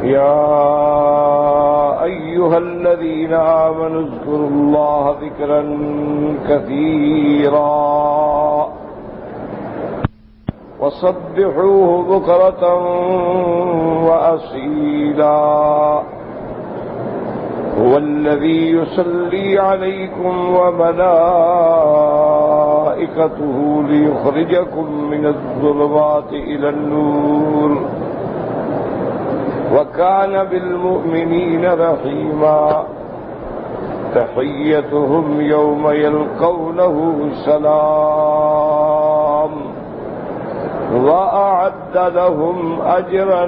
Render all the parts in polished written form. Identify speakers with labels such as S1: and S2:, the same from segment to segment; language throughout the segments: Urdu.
S1: يا أيها الذين آمنوا اذكروا الله ذكرا كثيرا وسبحوه بكرة وأصيلا هو الذي يصلي عليكم وملائكته ليخرجكم من الظلمات إلى النور وكان بالمؤمنين رحيما تحيتهم يوم يلقونه سلام وأعد لهم أجرا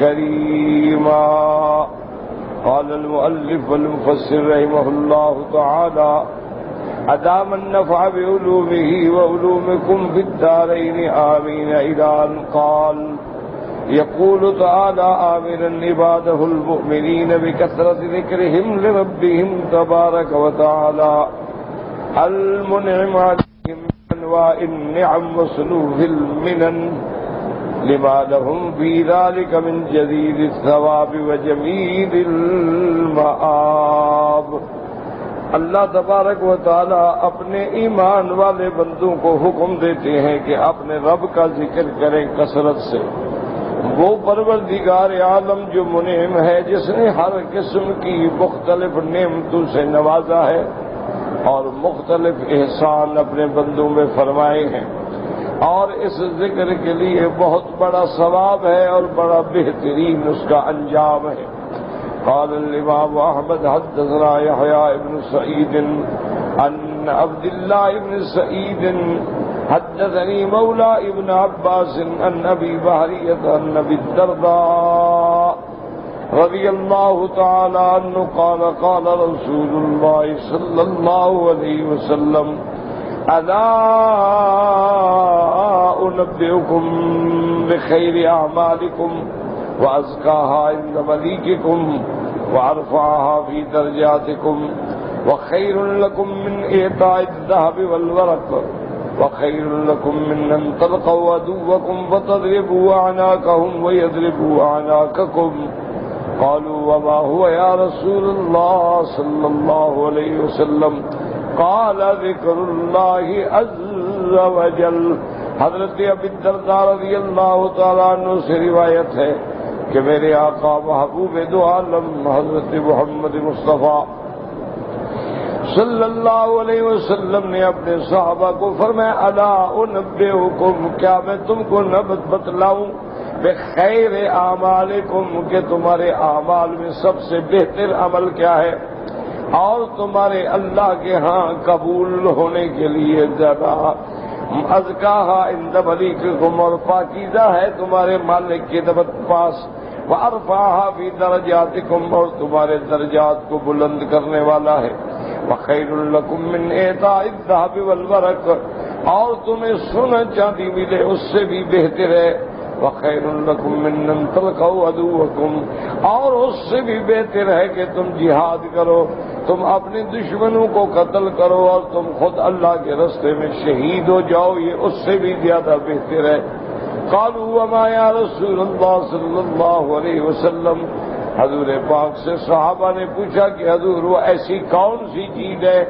S1: كريما. قال المؤلف والمفسر رحمه الله تعالى أدام النفع بعلومه وعلومكم في الدارين آمين إلى أن قال يقول تعالى آمرا عباده المؤمنين بكثرة ذكرهم لربهم تبارك وتعالى المنعم عليهم بأنواع النعم وصنوف المنن لما لهم في ذلك من جزيل الثواب وجميل المآب. اللہ تبارک و تعالیٰ اپنے ایمان والے بندوں کو حکم دیتے ہیں کہ اپنے رب کا ذکر کریں کثرت سے. وہ پروردگار عالم جو منعم ہے، جس نے ہر قسم کی مختلف نعمتوں سے نوازا ہے اور مختلف احسان اپنے بندوں میں فرمائے ہیں، اور اس ذکر کے لیے بہت بڑا ثواب ہے اور بڑا بہترین اس کا انجام ہے. قال الامام احمد حدثنا يحيى بن سعيد عن عبد الله بن سعيد حدثني مولى ابن عباس عن ابي بحرية عن ابي الدرداء رضي الله تعالى عنه قال قال رسول الله صلى الله عليه وسلم ألا أنبئكم بخير أعمالكم وأزكاها عند مليككم وأرفعها في درجاتكم وخير لكم من إعطاء الذهب والورق وخير لكم من أن تلقوا عدوكم فتضربوا أعناقهم ويضربوا أعناقكم. قالوا وما هو يا رسول الله صلى الله عليه وسلم؟ قال ذکر اللہ عز وجل. حضرت ابی الدرداء رضی اللہ تعالیٰ عنہ سے روایت ہے کہ میرے آقا محبوب دو عالم حضرت محمد مصطفیٰ صلی اللہ علیہ وسلم نے اپنے صحابہ کو فرمایا الا انبئکم، کیا میں تم کو نہ بتلاؤں بخیر اعمالکم، کہ تمہارے اعمال میں سب سے بہتر عمل کیا ہے اور تمہارے اللہ کے ہاں قبول ہونے کے لیے زیادہ ازکاہا عند ملیککم، اور پاکیزہ ہے تمہارے مالک کے پاس، وارفعہا فی درجاتکم، اور تمہارے درجات کو بلند کرنے والا ہے، وخیر لکم من اعطاء الذهب والورق، اور تمہیں سونا چاندی ملے اس سے بھی بہتر ہے، وخیر لکم من ان تلقوا عدوکم، اور اس سے بھی بہتر ہے کہ تم جہاد کرو، تم اپنے دشمنوں کو قتل کرو اور تم خود اللہ کے راستے میں شہید ہو جاؤ، یہ اس سے بھی زیادہ بہتر ہے. قالوا وما یا رسول اللہ صلی اللہ علیہ وسلم؟ حضور پاک سے صحابہ نے پوچھا کہ حضور وہ ایسی کون سی چیز ہے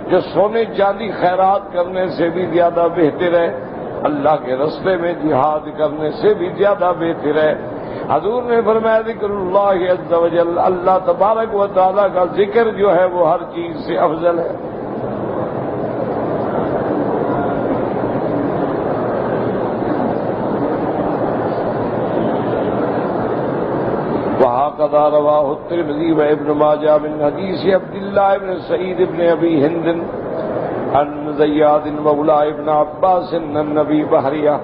S1: جو سونے چاندی خیرات کرنے سے بھی زیادہ بہتر ہے، اللہ کے راستے میں جہاد کرنے سے بھی زیادہ بہتر ہے؟ حضور نے فرمایا ذکر اللہ عز وجل، اللہ تبارک و تعالیٰ کا ذکر جو ہے وہ ہر چیز سے افضل ہے. وهكذا رواه الترمذي وابن ماجه من حديث عبد الله بن سعيد بن ابي هند عن زياد مولى ابن عباس عن ابي بحرية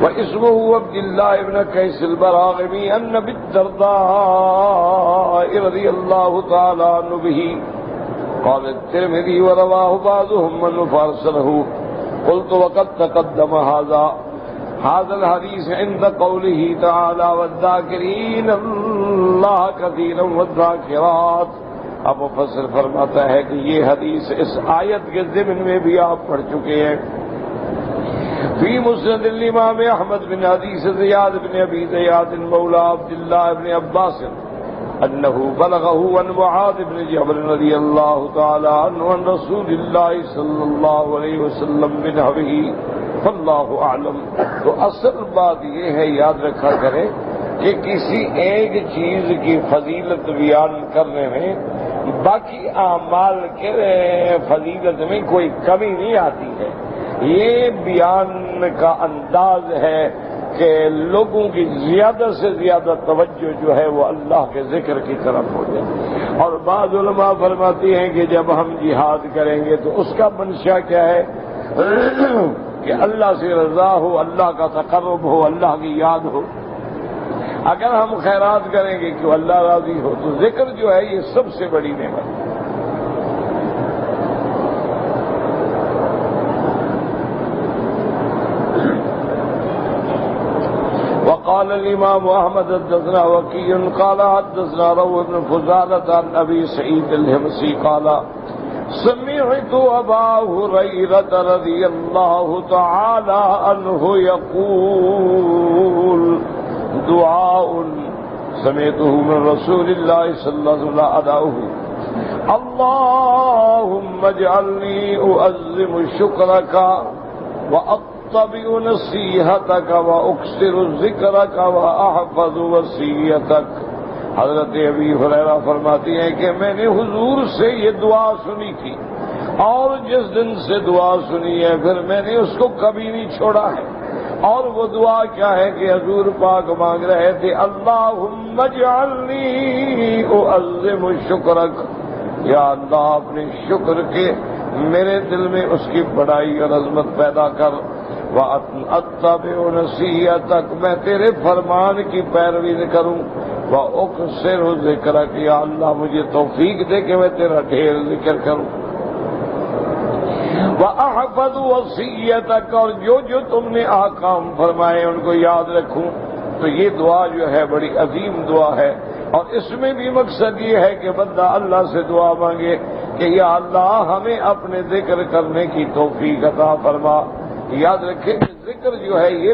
S1: واسمه عبد الله بن قيس البراغمي عن ابي الدرداء رضي الله تعالى عنه به. قال الترمذي ورواه بعضهم من فارسله. قلت وقد تقدم هذا الحديث عند قوله تعالى والذاكرين الله كثيرا والذاكرات. اب مفسر فرماتا ہے کہ یہ حدیث اس آیت کے ضمن میں بھی آپ پڑھ چکے ہیں فی مسند الامام احمد بن حدیث زیاد بن ابی زیاد مولا عبد اللہ بن عباس انه بلغه عن معاذ بن جبل رضی اللہ تعالی عنہ عن رسول اللہ صلی اللہ علیہ وسلم بنحوه فاللہ اعلم۔ تو اصل بات یہ ہے، یاد رکھا کریں کہ کسی ایک چیز کی فضیلت بیان کرنے میں باقی اعمال کے فضیلت میں کوئی کمی نہیں آتی ہے۔ یہ بیان کا انداز ہے کہ لوگوں کی زیادہ سے زیادہ توجہ جو ہے وہ اللہ کے ذکر کی طرف ہو جائے۔ اور بعض علماء فرماتی ہیں کہ جب ہم جہاد کریں گے تو اس کا منشا کیا ہے کہ اللہ سے رضا ہو، اللہ کا تقرب ہو، اللہ کی یاد ہو۔ اگر ہم خیرات کریں گے کہ اللہ راضی ہو، تو ذکر جو ہے یہ سب سے بڑی نعمت ہے۔ وقال الامام احمد حدثنا وكيع قال حدثنا روح بن فضالة عن ابي سعيد الحمصي قال سمعت ابا هريرة رضي الله تعالى عنه يقول دعاء سمعته من رسول الله صلى الله عليه وسلم ادعوه اللهم اجعلني اعظم شكرك واتبع نصيحتك واكثر ذكرك واحفظ وصيتك۔ حضرت ابی ہریرہ فرماتی ہیں کہ میں نے حضور سے یہ دعا سنی تھی، اور جس دن سے دعا سنی ہے پھر میں نے اس کو کبھی نہیں چھوڑا ہے۔ اور وہ دعا کیا ہے کہ حضور پاک مانگ رہے تھے اللہم اجعلنی اعظم شکرک، یا اللہ اپنے شکر کے میرے دل میں اس کی بڑائی اور عظمت پیدا کر، واتبع نصیحتک، میں تیرے فرمان کی پیروی کروں، واکثر ذکرک، یا اللہ مجھے توفیق دے کہ میں تیرا ڈھیر ذکر کروں، وَأَحْفَظُ وَصِيَّتَكَ، اور جو تم نے احکام فرمائے ان کو یاد رکھوں۔ تو یہ دعا جو ہے بڑی عظیم دعا ہے، اور اس میں بھی مقصد یہ ہے کہ بندہ اللہ سے دعا مانگے کہ یا اللہ ہمیں اپنے ذکر کرنے کی توفیق عطا فرما۔ یاد رکھیں کہ ذکر جو ہے یہ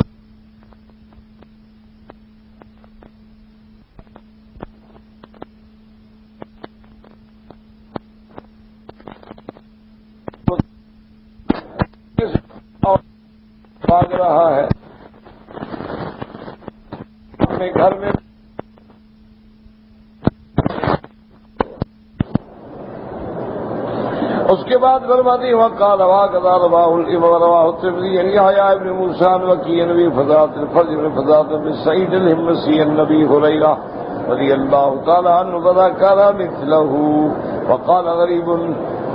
S1: بھاگ رہا ہے اپنے گھر میں، اس کے بعد فرماتی وقال وقضى رواه الامام رواه الترمذي عن يحيى بن موسى عن وكيع بن فضالة الفضل بن فضالة بن سعيد الحمصي عن ابي هريرة رضي الله تعالى عنه فذكر مثله وقال غريب،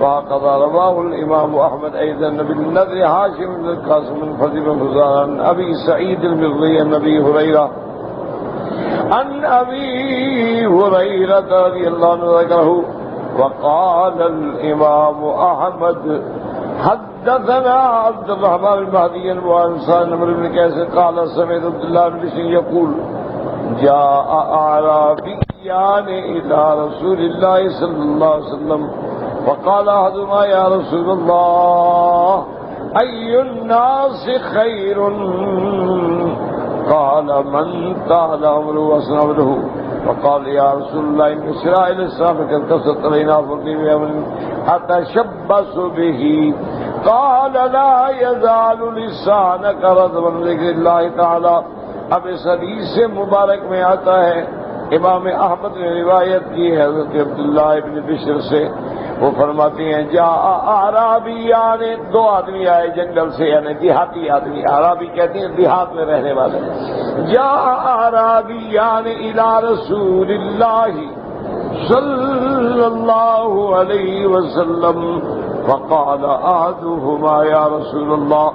S1: وقضى رواه الامام احمد ايضا بالنذر هاشم بن القاسم بن فضل بن فضالة عن ابي سعيد المغري عن ابي هريرة عن ابي هريرة رضي الله عنه ذكره۔ وقال الامام احمد حدثنا عبد الرحمن المهدي وانسان عمرو بن قيس قال سمعت عبد الله بن بشر يقول جاء اعرابيان الى رسول الله صلى الله عليه وسلم فقال احدهما يا رسول الله اي الناس خير؟ قال من طال عمره وحسن عمله، وقال يا رسول الله ان اسرائيل الاسلام قد كثرت علينا فقي بامر اتشبث به، قال لا يزال لسانك رطبا بذكر الله تعالى۔ اب اس حدیث مبارک میں آتا ہے، امام احمد نے روایت کی ہے حضرت عبداللہ ابن بشر سے، وہ فرماتے ہیں جاء اعرابیان، دو آدمی آئے جنگل سے، یعنی دیہاتی آدمی، اعرابی کہتے ہیں دیہات میں رہنے والے۔ جاء اعرابیان الى رسول اللہ صلی اللہ علیہ وسلم فقال احدهما یا رسول اللہ،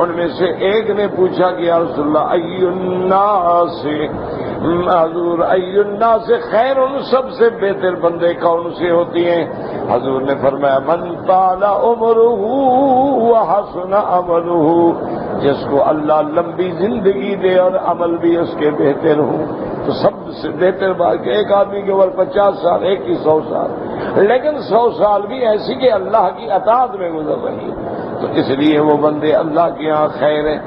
S1: ان میں سے ایک نے پوچھا کہ یا رسول اللہ ای الناس، حضور ای الناس خیر، سب سے بہتر بندے کون سے ہوتی ہیں؟ حضور نے فرمایا من طال عمرہ وحسن عملہ، جس کو اللہ لمبی زندگی دے اور عمل بھی اس کے بہتر ہوں۔ تو سب سے بہتر بات کہ ایک آدمی کے اوپر 50 سال، ایک کی 100 سال، لیکن 100 سال بھی ایسی کہ اللہ کی اطاعت میں گزر رہی ہے، تو اس لیے وہ بندے اللہ کے یہاں خیر ہیں۔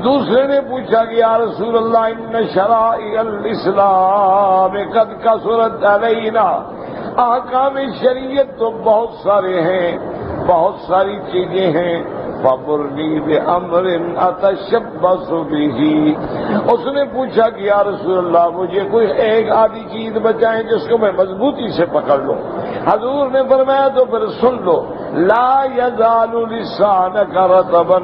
S1: دوسرے نے پوچھا کہ یا رسول اللہ ان شرائع الاسلام قد کثرت علینا، احکام شریعت تو بہت سارے ہیں، بہت ساری چیزیں ہیں، فَمُرْنِي بِأَمْرٍ أَتَشَبَّثُ بِهِ۔ اس نے پوچھا کہ یا رسول اللہ مجھے کوئی ایک آدھی چیز بتائیں جس کو میں مضبوطی سے پکڑ لوں۔ حضور نے فرمایا تو پھر سن لو، لا يزال لسانك رطبا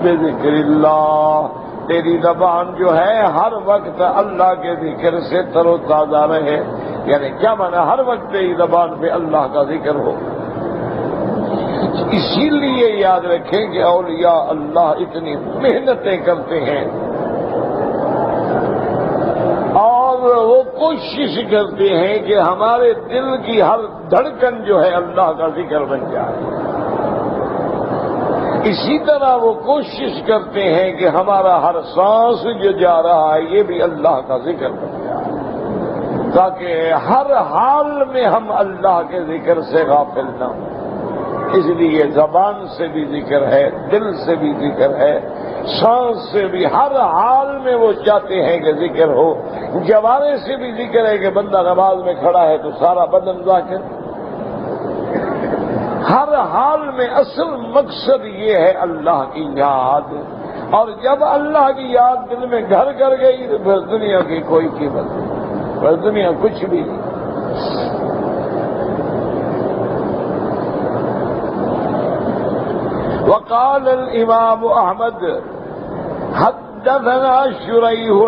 S1: بذکر اللہ، تیری زبان جو ہے ہر وقت اللہ کے ذکر سے تر و تازہ رہے۔ یعنی کیا مانا؟ ہر وقت تیری زبان پہ اللہ کا ذکر ہو۔ اسی لیے یاد رکھیں کہ اولیاء اللہ اتنی محنتیں کرتے ہیں اور وہ کوشش کرتے ہیں کہ ہمارے دل کی ہر دھڑکن جو ہے اللہ کا ذکر بن جائے۔ اسی طرح وہ کوشش کرتے ہیں کہ ہمارا ہر سانس جو جا رہا ہے یہ بھی اللہ کا ذکر بن جائے، تاکہ ہر حال میں ہم اللہ کے ذکر سے غافل نہ ہوں۔ اس لیے زبان سے بھی ذکر ہے، دل سے بھی ذکر ہے، سانس سے بھی، ہر حال میں وہ چاہتے ہیں کہ ذکر ہو۔ جوارے سے بھی ذکر ہے کہ بندہ نماز میں کھڑا ہے تو سارا بدن ذاکر۔ ہر حال میں اصل مقصد یہ ہے اللہ کی یاد، اور جب اللہ کی یاد دل میں گھر کر گئی تو پھر دنیا کی کوئی قیمت نہیں، پھر دنیا کچھ بھی نہیں۔ وقال الامام احمد حدثنا شريح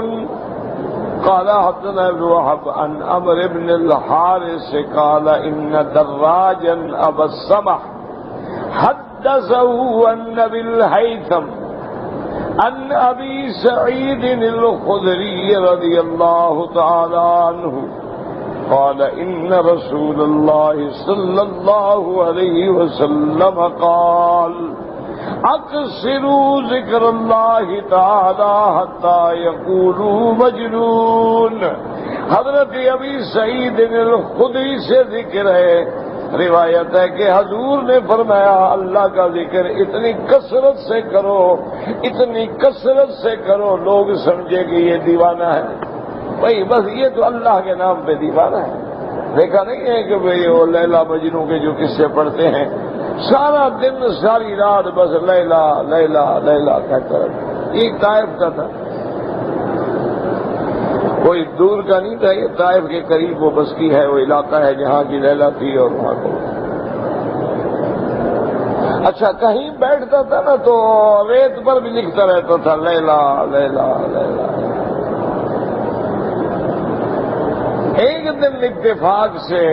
S1: قال حدثنا ابن وهب عن عمرو بن الحارث قال ان دراجا ابا السمح حدثه عن ابي الهيثم عن ابي سعيد الخدري رضي الله تعالى عنه قال ان رسول الله صلى الله عليه وسلم قال اکثروا ذکر اللہ تعالی حتی یقولوا مجنون۔ حضرت ابی سعید الخدری سے ذکر ہے، روایت ہے کہ حضور نے فرمایا اللہ کا ذکر اتنی کثرت سے کرو، اتنی کثرت سے کرو لوگ سمجھے کہ یہ دیوانہ ہے۔ بھائی بس یہ تو اللہ کے نام پہ دیوانہ ہے۔ دیکھا نہیں ہے کہ بھئی وہ لیلا مجنوں کے جو قصے پڑھتے ہیں، سارا دن ساری رات بس لیلا لیلا لیلا کہتا رہتا۔ یہ طائف کا تھا، کوئی دور کا نہیں تھا، یہ طائف کے قریب وہ بستی ہے، وہ علاقہ ہے جہاں کی لیلا تھی اور وہاں کو۔ اچھا کہیں بیٹھتا تھا نا تو ریت پر بھی لکھتا رہتا تھا لیلا لیلا لیلا۔ ایک دن اتفاق سے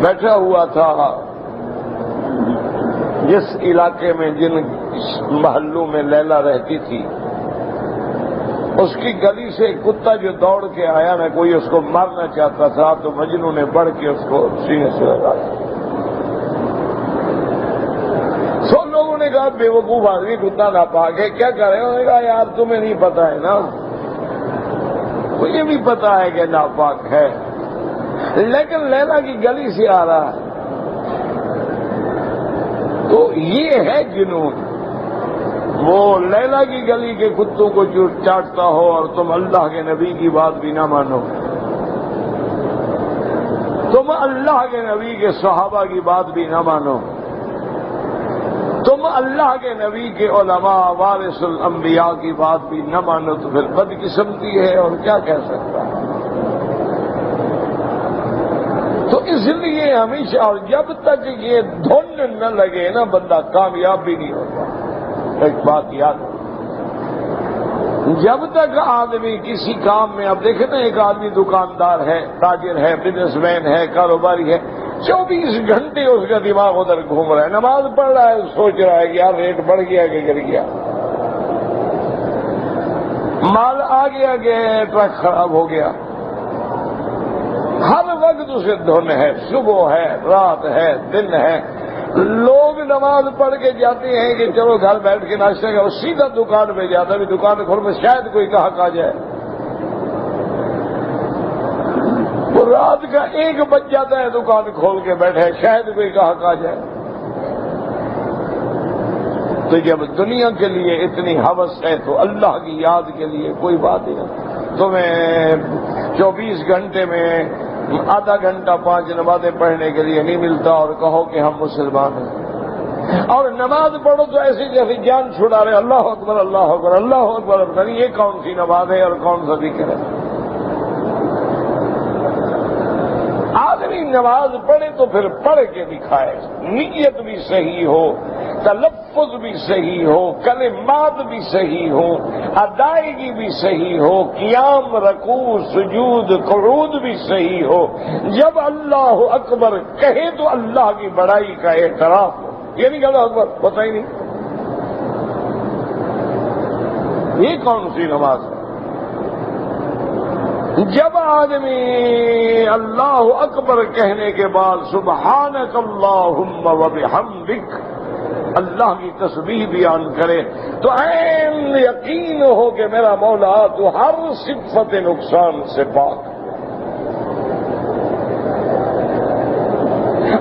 S1: بیٹھا ہوا تھا جس علاقے میں جن محلوں میں لیلا رہتی تھی، اس کی گلی سے ایک کتا جو دوڑ کے آیا نا، کوئی اس کو مارنا چاہتا تھا تو مجنوں نے بڑھ کے اس کو سینے سے لگا دیا۔ سب لوگوں نے کہا بے وقوف آدمی، کتا ناپاک ہے، کیا کرے؟ انہوں نے کہا یار تمہیں نہیں پتا ہے نا، مجھے بھی پتا ہے کہ ناپاک ہے، لیکن لیلا کی گلی سے آ رہا ہے تو یہ ہے جنون۔ وہ لیلا کی گلی کے کتوں کو جو چاٹتا ہو اور تم اللہ کے نبی کی بات بھی نہ مانو، تم اللہ کے نبی کے صحابہ کی بات بھی نہ مانو، تم اللہ کے نبی کے علماء وارث الانبیاء کی بات بھی نہ مانو تو پھر بدقسمتی ہے اور کیا کہہ سکتا ہے۔ تو اس لیے ہمیشہ، اور جب تک یہ دھن نہ لگے نا بندہ کامیاب بھی نہیں ہوتا۔ ایک بات یاد، جب تک آدمی کسی کام میں، اب دیکھیں نا ایک آدمی دکاندار ہے، تاجر ہے، بزنس مین ہے، کاروباری ہے، 24 گھنٹے اس کا دماغ ادھر گھوم رہا ہے، نماز پڑھ رہا ہے سوچ رہا ہے کہ یار ریٹ بڑھ گیا کہ گر گیا، مال آ گیا کہ ٹرک خراب ہو گیا، ہر وقت اسے دھن ہے، صبح ہے، رات ہے، دن ہے۔ لوگ نماز پڑھ کے جاتے ہیں کہ چلو گھر بیٹھ کے ناشتہ کرو، سیدھا دکان پہ جاتا ہے، دکان کھول میں شاید کوئی گاہک آ جائے، وہ رات کا 1 بج جاتا ہے دکان کھول کے بیٹھے، شاید کوئی گاہک آ جائے۔ تو جب دنیا کے لیے اتنی ہوس ہے تو اللہ کی یاد کے لیے کوئی بات ہی نہیں. تمہیں 24 گھنٹے میں آدھا گھنٹہ 5 نمازیں پڑھنے کے لیے نہیں ملتا اور کہو کہ ہم مسلمان ہیں. اور نماز پڑھو تو ایسی جیسی جان چھڑا رہے اللہ اکبر اللہ اکبر اللہ اکبر. نہیں یہ کون سی نماز ہے اور کون سا ذکر ہے؟ آدمی نماز پڑھے تو پھر پڑھ کے دکھائے، نیت بھی صحیح ہو، تلفظ بھی صحیح ہو، کلمات بھی صحیح ہو، ادائیگی بھی صحیح ہو، قیام رکوع سجود قعود بھی صحیح ہو. جب اللہ اکبر کہے تو اللہ کی بڑائی کا اعتراف ہو. یہ نہیں کہتا اکبر پتہ ہی نہیں. یہ کون سی نماز ہے؟ جب آدمی اللہ اکبر کہنے کے بعد سبحانک اللہم وبحمدک اللہ کی تسبیح بیان کرے تو عین یقین ہو کہ میرا مولا تو ہر صفت نقصان سے پاک.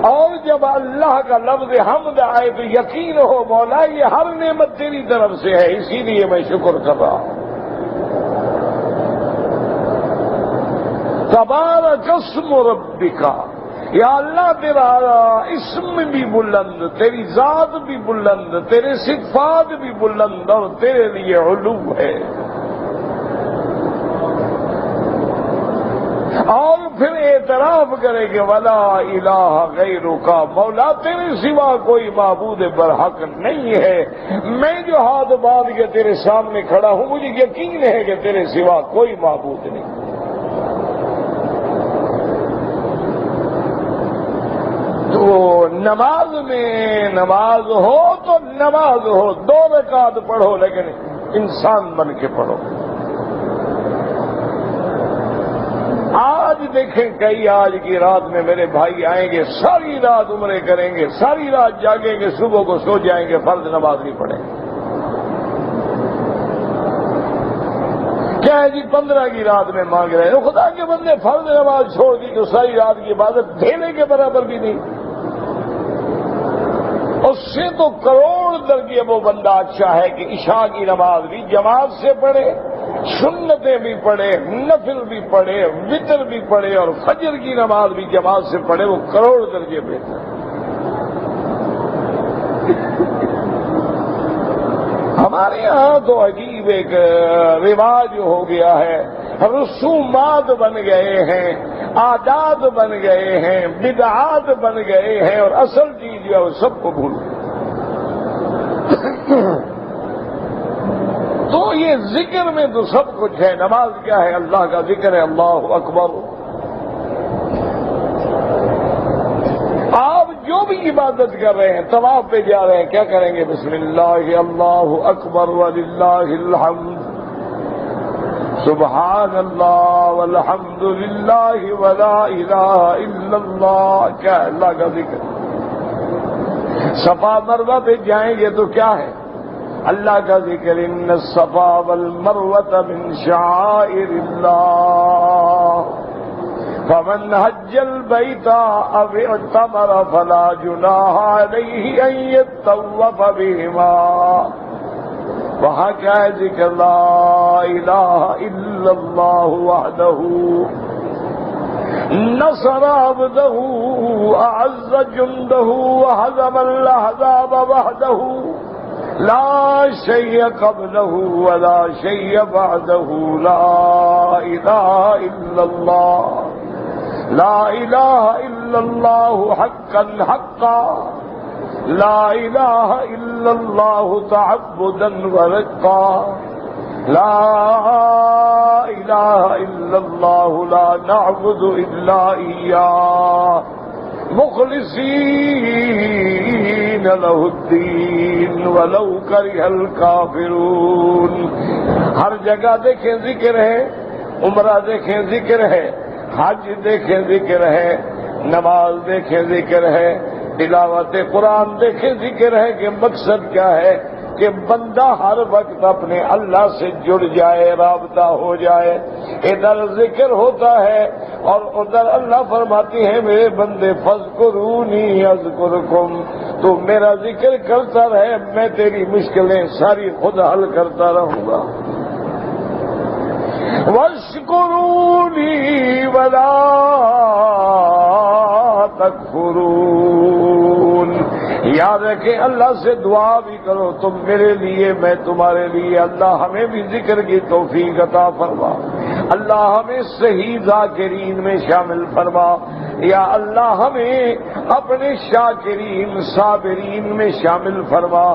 S1: اور جب اللہ کا لفظ حمد آئے تو یقین ہو مولا یہ ہر نعمت تیری طرف سے ہے، اسی لیے میں شکر کر رہا ہوں. تبارک اسم ربک، یا اللہ تیرا اسم بھی بلند، تیری ذات بھی بلند، تیرے صفات بھی بلند اور تیرے لیے علو ہے. اور پھر اعتراف کرے کہ ولا الہ غیرک، مولا تیرے سوا کوئی معبود برحق نہیں ہے. میں جو ہاتھ باندھ کے تیرے سامنے کھڑا ہوں مجھے یقین ہے کہ تیرے سوا کوئی معبود نہیں. تو نماز میں نماز ہو تو نماز ہو، 2 رکعت پڑھو لیکن انسان بن کے پڑھو. آج دیکھیں کئی آج کی رات میں میرے بھائی آئیں گے، ساری رات عمرے کریں گے، ساری رات جاگیں گے، صبح کو سو جائیں گے، فرض نماز نہیں پڑھیں گے. کیا ہے جی 15 کی رات میں مانگ رہے ہیں. خدا کے بندے فرض نماز چھوڑ دی تو ساری رات کی عبادت ڈھیلے کے برابر بھی نہیں. اس سے تو کروڑ درجے وہ بندہ اچھا ہے کہ عشاء کی نماز بھی جماعت سے پڑھے، سنتیں بھی پڑھے، نفل بھی پڑھے، وتر بھی پڑھے اور فجر کی نماز بھی جماعت سے پڑھے. وہ کروڑ درجے بہتر. ہمارے یہاں تو عجیب ایک رواج ہو گیا ہے، رسومات بن گئے ہیں، عادات بن گئے ہیں، بدعات بن گئے ہیں اور اصل چیز جو ہے وہ سب کو بھول گئے. تو یہ ذکر میں تو سب کچھ ہے. نماز کیا ہے؟ اللہ کا ذکر ہے. اللہ اکبر. آپ جو بھی عبادت کر رہے ہیں، طواف پہ جا رہے ہیں، کیا کریں گے؟ بسم اللہ اللہ اکبر وللہ الحمد، سبحان اللہ والحمد للہ ولا الہ الا اللہ. کیا ہے؟ اللہ کا ذکر. صفا مروہ پہ جائیں گے تو کیا ہے؟ اللہ کا ذکر. ان الصفا والمروہ من شعائر اللہ فمن حج البیت او اعتمر فلا جناح علیہ ان یطوف بہما. وہاں کیا ہے ذکر؟ لا الہ الا اللہ وحدہ نصر عبدہ اعز جندہ وہزم الاحزاب وحدہ لا شیء قبلہ ولا شیء بعدہ. لا الہ الا اللہ، لا الہ الا اللہ حقا حقا، لا الہ الا اللہ تعبدا ورقا، لا الہ الا اللہ لا نعبد الا ایاہ مخلصین لہ الدین ولو کرہ الکافرون. ہر جگہ دیکھیں ذکر ہے، عمرہ دیکھیں ذکر ہے، حج دیکھیں ذکر ہے، نماز دیکھیں ذکر ہے، تلاوت قرآن دیکھیں ذکر ہے. کہ مقصد کیا ہے؟ کہ بندہ ہر وقت اپنے اللہ سے جڑ جائے، رابطہ ہو جائے. ادھر ذکر ہوتا ہے اور ادھر اللہ فرماتی ہے میرے بندے فاذکرونی اذکرکم، تو میرا ذکر کرتا رہے، میں تیری مشکلیں ساری خود حل کرتا رہوں گا۔ وَاشْكُرُونِي وَلَا تَكْفُرُونِ، یاد رکھیں اللہ سے دعا بھی کرو تم میرے لیے، میں تمہارے لیے۔ اللہ ہمیں بھی ذکر کی توفیق عطا فرما، اللہ ہمیں صحیح ذاکرین میں شامل فرما، یا اللہ ہمیں اپنے شاکرین صابرین میں شامل فرما،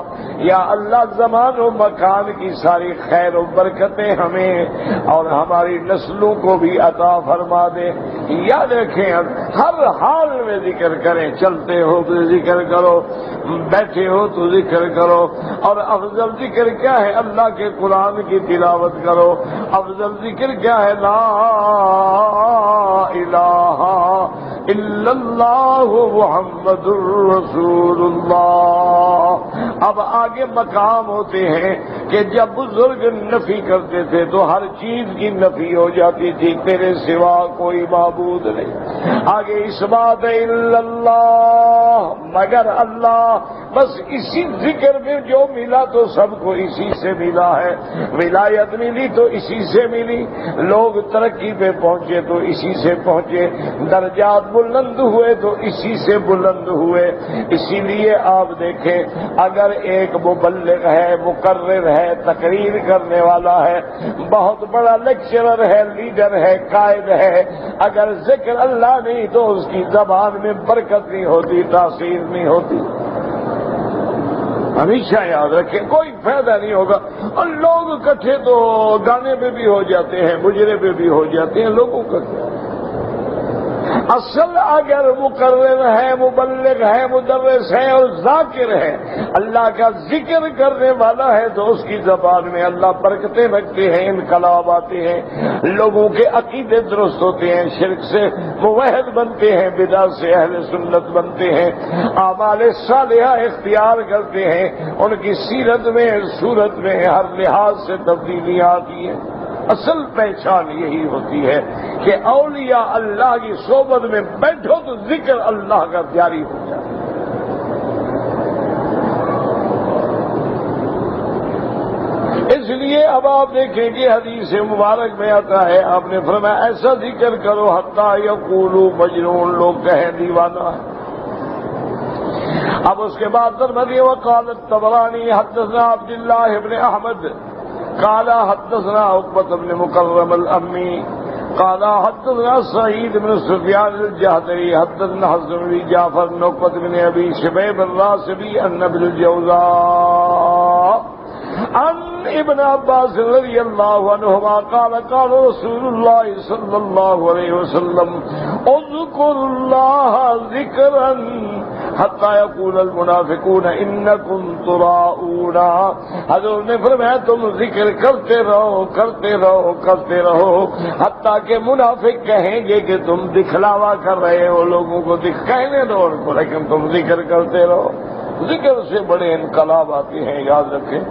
S1: یا اللہ زمان و مکان کی ساری خیر و برکتیں ہمیں اور ہماری نسلوں کو بھی عطا فرما دے۔ یاد رکھیں ہر حال میں ذکر کریں، چلتے ہو تو ذکر کرو، بیٹھے ہو تو ذکر کرو، اور افضل ذکر کیا ہے؟ اللہ کے قرآن کی تلاوت کرو۔ افضل ذکر کیا ہے؟ لا الہ الا اللہ محمد الرسول اللہ۔ اب آگے مقام ہوتے ہیں کہ جب بزرگ نفی کرتے تھے تو ہر چیز کی نفی ہو جاتی تھی، تیرے سوا کوئی معبود نہیں۔ آگے اس بات الا اللہ، مگر اللہ، بس اسی ذکر میں جو ملا تو سب کو اسی سے ملا ہے۔ ولایت ملی تو اسی سے ملی، لوگ ترقی پہ پہنچے تو اسی سے پہنچے، درجات بلند ہوئے تو اسی سے بلند ہوئے۔ اسی لیے آپ دیکھیں اگر ایک مبلغ ہے، مقرر ہے، تقریر کرنے والا ہے، بہت بڑا لیکچرر ہے، لیڈر ہے، قائد ہے، اگر ذکر اللہ نہیں تو اس کی زبان میں برکت نہیں ہوتی، تاثیر نہیں ہوتی۔ ہمیشہ یاد رکھیں کوئی فائدہ نہیں ہوگا، اور لوگ اکٹھے تو گانے پہ بھی ہو جاتے ہیں، مجرے پہ بھی ہو جاتے ہیں، لوگوں کا اصل اگر مقرر ہے، مبلغ ہے، مدرس ہے اور ذاکر ہے، اللہ کا ذکر کرنے والا ہے تو اس کی زبان میں اللہ برکتیں رکھتے ہیں، انقلاب آتے ہیں، لوگوں کے عقیدے درست ہوتے ہیں، شرک سے موحد بنتے ہیں، بدعت سے اہل سنت بنتے ہیں، اعمال صالحہ اختیار کرتے ہیں، ان کی سیرت میں، صورت میں ہر لحاظ سے تبدیلیاں آتی ہیں۔ اصل پہچان یہی ہوتی ہے کہ اولیاء اللہ کی صحبت میں بیٹھو تو ذکر اللہ کا جاری ہو جائے۔ اس لیے اب آپ دیکھیں کہ حدیث مبارک میں آتا ہے، آپ نے فرمایا ایسا ذکر کرو حتی یقولوا مجنون، لوگ کہیں دیوانہ ہے۔ اب اس کے بعد فرمایا وقال الطبرانی حدثنا عبداللہ ابن احمد قال حدثنا عقبة بن مكرم الأمي قال حدثنا سعيد بن سفيان الجهضمي حدثنا حسن بن جعفر عقبة بن أبي شبيب الراسبي عن ابن الجوزاء عن ابن عباس رضي الله عنهما قال قال رسول الله صلى الله عليه وسلم اذكر الله ذكرا حتى يقول المنافقون انكم تراؤون۔ حضور نے فرمایا تم ذکر کرتے رہو، کرتے رہو، کرتے رہو، حتیٰ کہ منافق کہیں گے کہ تم دکھلاوا کر رہے ہو، لوگوں کو کہنے دو ان کو، لیکن تم ذکر کرتے رہو۔ ذکر سے بڑے انقلاب آتے ہیں، یاد رکھیں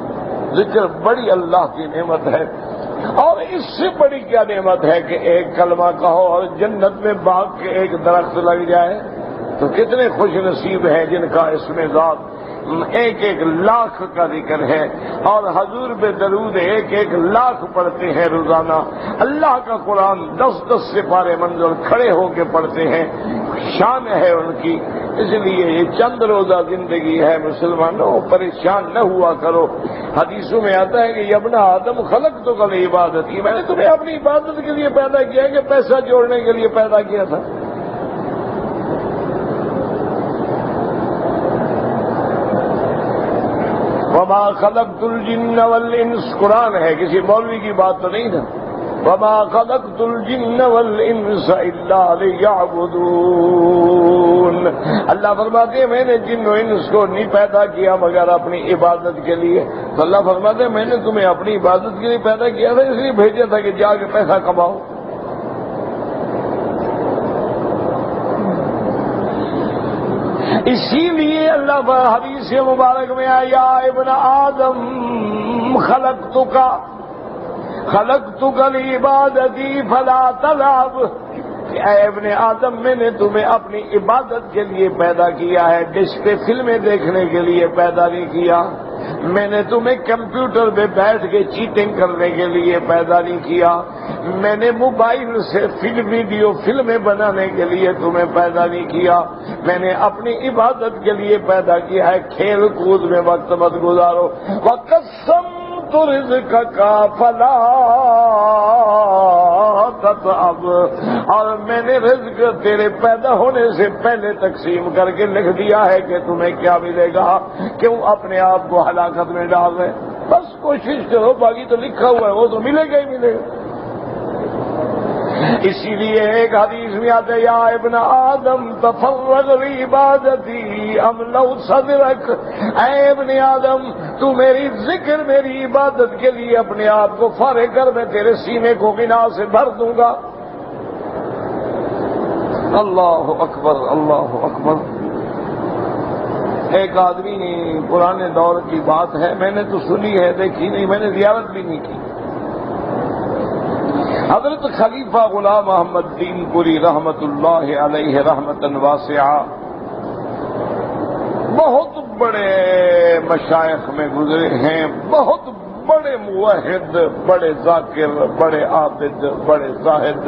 S1: ذکر بڑی اللہ کی نعمت ہے، اور اس سے بڑی کیا نعمت ہے کہ ایک کلمہ کہو اور جنت میں باغ کے ایک درخت لگ جائے، تو کتنے خوش نصیب ہیں جن کا اس میں ذات ایک ایک لاکھ کا ذکر ہے، اور حضور پہ درود ایک ایک لاکھ پڑھتے ہیں روزانہ، اللہ کا قرآن 10 سپارے منزل کھڑے ہو کے پڑھتے ہیں، شان ہے ان کی۔ اس لیے یہ چند روزہ زندگی ہے، مسلمانوں پریشان نہ ہوا کرو۔ حدیثوں میں آتا ہے کہ ابن آدم خلقتک لعبادت کی، میں نے تمہیں اپنی عبادت کے لیے پیدا کیا ہے کہ پیسہ جوڑنے کے لیے پیدا کیا تھا؟ وما خلقت الجن والانس، قرآن ہے، کسی مولوی کی بات تو نہیں تھا۔ وما خلقت الجن والانس الا ليعبدون، اللہ فرماتے ہیں میں نے جن و انس کو نہیں پیدا کیا مگر اپنی عبادت کے لیے۔ تو اللہ فرماتے ہیں میں نے تمہیں اپنی عبادت کے لیے پیدا کیا تھا، اس لیے بھیجا تھا کہ جا کے پیسہ کماؤ۔ اسی لیے اللہ حدیث مبارک میں آیا ابن آدم خلقتک لعبادتی فلا تلعب، کہ اے ابن آدم میں نے تمہیں اپنی عبادت کے لیے پیدا کیا ہے، ڈش پہ فلمیں دیکھنے کے لیے پیدا نہیں کیا، میں نے تمہیں کمپیوٹر پہ بیٹھ کے چیٹنگ کرنے کے لیے پیدا نہیں کیا، میں نے موبائل سے ویڈیو فلمیں بنانے کے لیے تمہیں پیدا نہیں کیا، میں نے اپنی عبادت کے لیے پیدا کیا ہے، کھیل کود میں وقت مت گزارو۔ وَقَسَّمْتُ رِزْقَكَ فَلَا تَتْعَبْ، اور میں نے رزق تیرے پیدا ہونے سے پہلے تقسیم کر کے لکھ دیا ہے کہ تمہیں کیا ملے گا، کیوں اپنے آپ کو ہلاکت میں ڈال رہے؟ بس کوشش کرو، باقی تو لکھا ہوا ہے وہ تو ملے گا ہی ملے گا۔ اسی لیے ایک حدیث میں آتا ہے یا ابن آدم تفرغ لعبادتی املأ صدرک، اے ابن آدم تو میری ذکر میری عبادت کے لیے اپنے آپ کو فارغ کر، میں تیرے سینے کو غنا سے بھر دوں گا۔ اللہ اکبر اللہ اکبر۔ ایک آدمی پرانے دور کی بات ہے، میں نے تو سنی ہے دیکھی نہیں، میں نے زیارت بھی نہیں کی۔ حضرت خلیفہ غلام محمد دین پوری رحمت اللہ علیہ رحمتاً واسعہ بہت بڑے مشائخ میں گزرے ہیں، بہت بڑے موحد، بڑے ذاکر، بڑے عابد، بڑے زاہد۔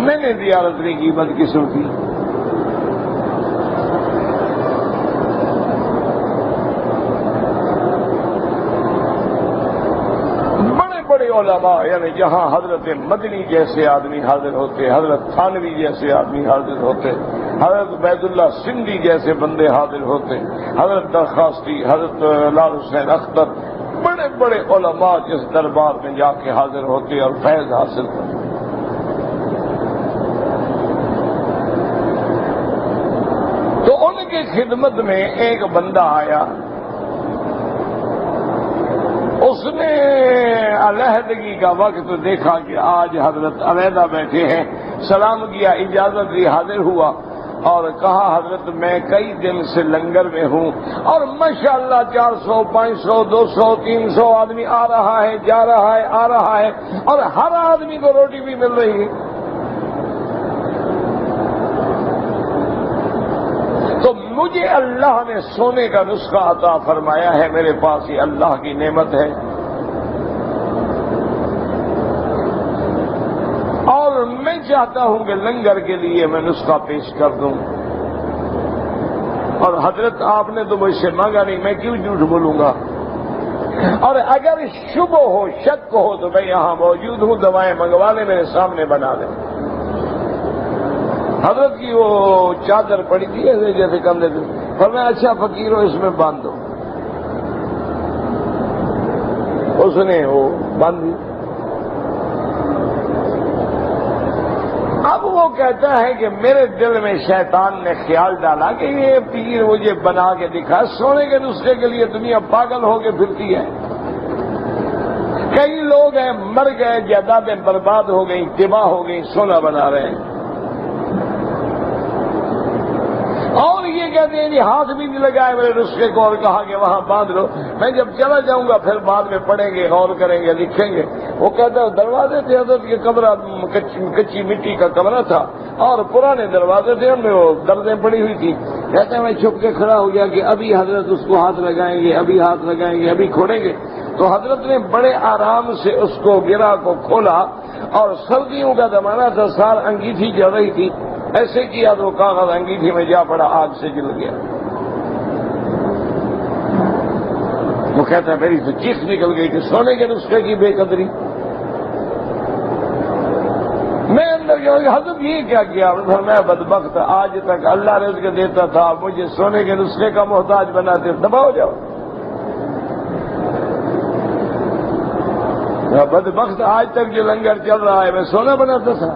S1: میں نے زیارت نہیں کی، بدقسمتی۔ علماء یعنی جہاں حضرت مدنی جیسے آدمی حاضر ہوتے، حضرت تھانوی جیسے آدمی حاضر ہوتے، حضرت عبید اللہ سندھی جیسے بندے حاضر ہوتے، حضرت درخواستی، حضرت لال حسین اختر، بڑے بڑے علماء جس دربار میں جا کے حاضر ہوتے اور فیض حاصل کرتے۔ تو ان کی خدمت میں ایک بندہ آیا، اس نے علیحدگی کا وقت دیکھا کہ آج حضرت علیحدہ بیٹھے ہیں، سلام کیا، اجازت دی، حاضر ہوا اور کہا حضرت میں کئی دن سے لنگر میں ہوں اور ماشاءاللہ 400 500 200 300 آدمی آ رہا ہے، جا رہا ہے، آ رہا ہے، اور ہر آدمی کو روٹی بھی مل رہی ہے۔ تو مجھے اللہ نے سونے کا نسخہ عطا فرمایا ہے، میرے پاس یہ اللہ کی نعمت ہے، اور میں چاہتا ہوں کہ لنگر کے لیے میں نسخہ پیش کر دوں، اور حضرت آپ نے تو مجھ سے مانگا نہیں، میں کیوں جھوٹ بولوں گا، اور اگر شبہ ہو، شک ہو تو میں یہاں موجود ہوں، دوائیں منگوا لیں، میرے سامنے بنا دیں۔ حضرت کی وہ چادر پڑی تھی جیسے کندھے پہ، فرمایا اچھا فقیر ہو، اس میں باندھ دو۔ اس نے وہ باندھ دی۔ اب وہ کہتا ہے کہ میرے دل میں شیطان نے خیال ڈالا کہ یہ پیر مجھے بنا کے دکھا، سونے کے نسخے کے لیے دنیا پاگل ہو کے پھرتی ہے، کئی لوگ ہیں مر گئے، جائیدادیں برباد ہو گئی، تباہ ہو گئی، سونا بنا رہے ہیں، اور یہ کہتے ہیں جی ہاتھ بھی نہیں لگائے میرے نسخے کو اور کہا کہ وہاں باندھ لو، میں جب چلا جاؤں گا پھر بعد میں پڑھیں گے، غور کریں گے، لکھیں گے۔ وہ کہتا ہے دروازے تھے حضرت کے، کمرہ کچی مٹی کا کمرہ تھا اور پرانے دروازے تھے، ان میں وہ دردیں پڑی ہوئی تھی، کہتے ہیں میں چھپ کے کھڑا ہو گیا کہ ابھی حضرت اس کو ہاتھ لگائیں گے، ابھی ہاتھ لگائیں گے، ابھی کھولیں گے۔ تو حضرت نے بڑے آرام سے اس کو گرا کو کھولا، اور سردیوں کا زمانہ تھا، سار انگیٹھی جل رہی تھی، ایسے کیا تو کاغذ انگیٹھی میں جا پڑا، آگ سے جل گیا۔ وہ کہتا ہے میری تو چیخ نکل گئی کہ سونے کے نسخے کی بے قدری۔ میں اندر گیا، حضرت یہ کیا کیا؟ میں بدبخت، آج تک اللہ رزق دیتا تھا، مجھے سونے کے نسخے کا محتاج بناتے، دبا ہو جاؤ۔ بدبخت، آج تک جو لنگر چل رہا ہے میں سونا بناتا تھا۔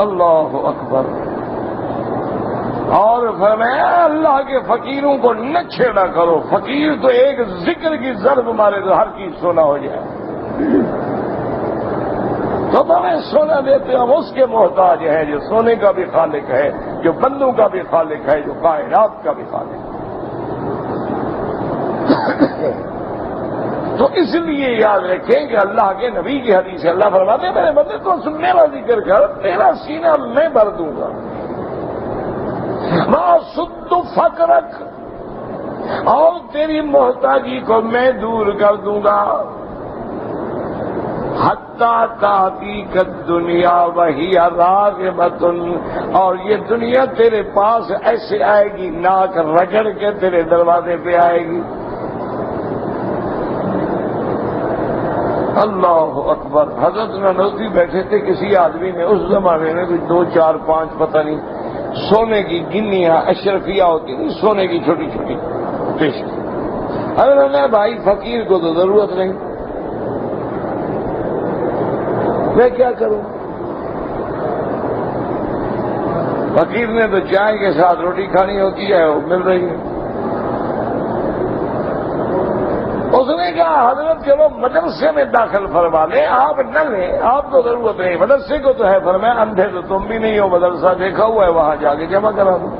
S1: اللہ اکبر۔ اور فرمایا اللہ کے فقیروں کو نہ چھیڑا کرو، فقیر تو ایک ذکر کی ضرب مارے تو ہر چیز سونا ہو جائے۔ تو تمہیں سونا دیتے ہم اس کے محتاج ہیں جو سونے کا بھی خالق ہے، جو بندوں کا بھی خالق ہے، جو کائنات کا بھی خالق ہے۔ تو اس لیے یاد رکھیں کہ اللہ کے نبی کی حدیث ہے، اللہ فرماتے ہیں میرے بندے تو میرا ذکر کر، تیرا سینہ میں بھر دوں گا، ما سد فقرک، اور تیری محتاجی کو میں دور کر دوں گا، حتی تأتیک الدنیا وہی راغبۃ، اور یہ دنیا تیرے پاس ایسے آئے گی، ناک رگڑ کے تیرے دروازے پہ آئے گی۔ اللہ اکبر۔ حضرت نانوتوی بیٹھے تھے، کسی آدمی نے اس زمانے میں کچھ 2 4 5 پتہ نہیں سونے کی گنیاں اشرفیہ ہوتی نہیں، سونے کی چھوٹی چھوٹی پیش کی۔ حضرت نے بھائی فقیر کو تو ضرورت نہیں، میں کیا کروں؟ فقیر نے تو چائے کے ساتھ روٹی کھانی ہوتی ہے، وہ مل رہی ہے۔ اس نے کہا حضرت چلو مدرسے میں داخل فرما لیں، آپ نہ لیں، آپ تو ضرورت نہیں، مدرسے کو تو ہے۔ فرمایا اندھے تو تم بھی نہیں ہو، مدرسہ دیکھا ہوا ہے، وہاں جا کے جمع کرا دو۔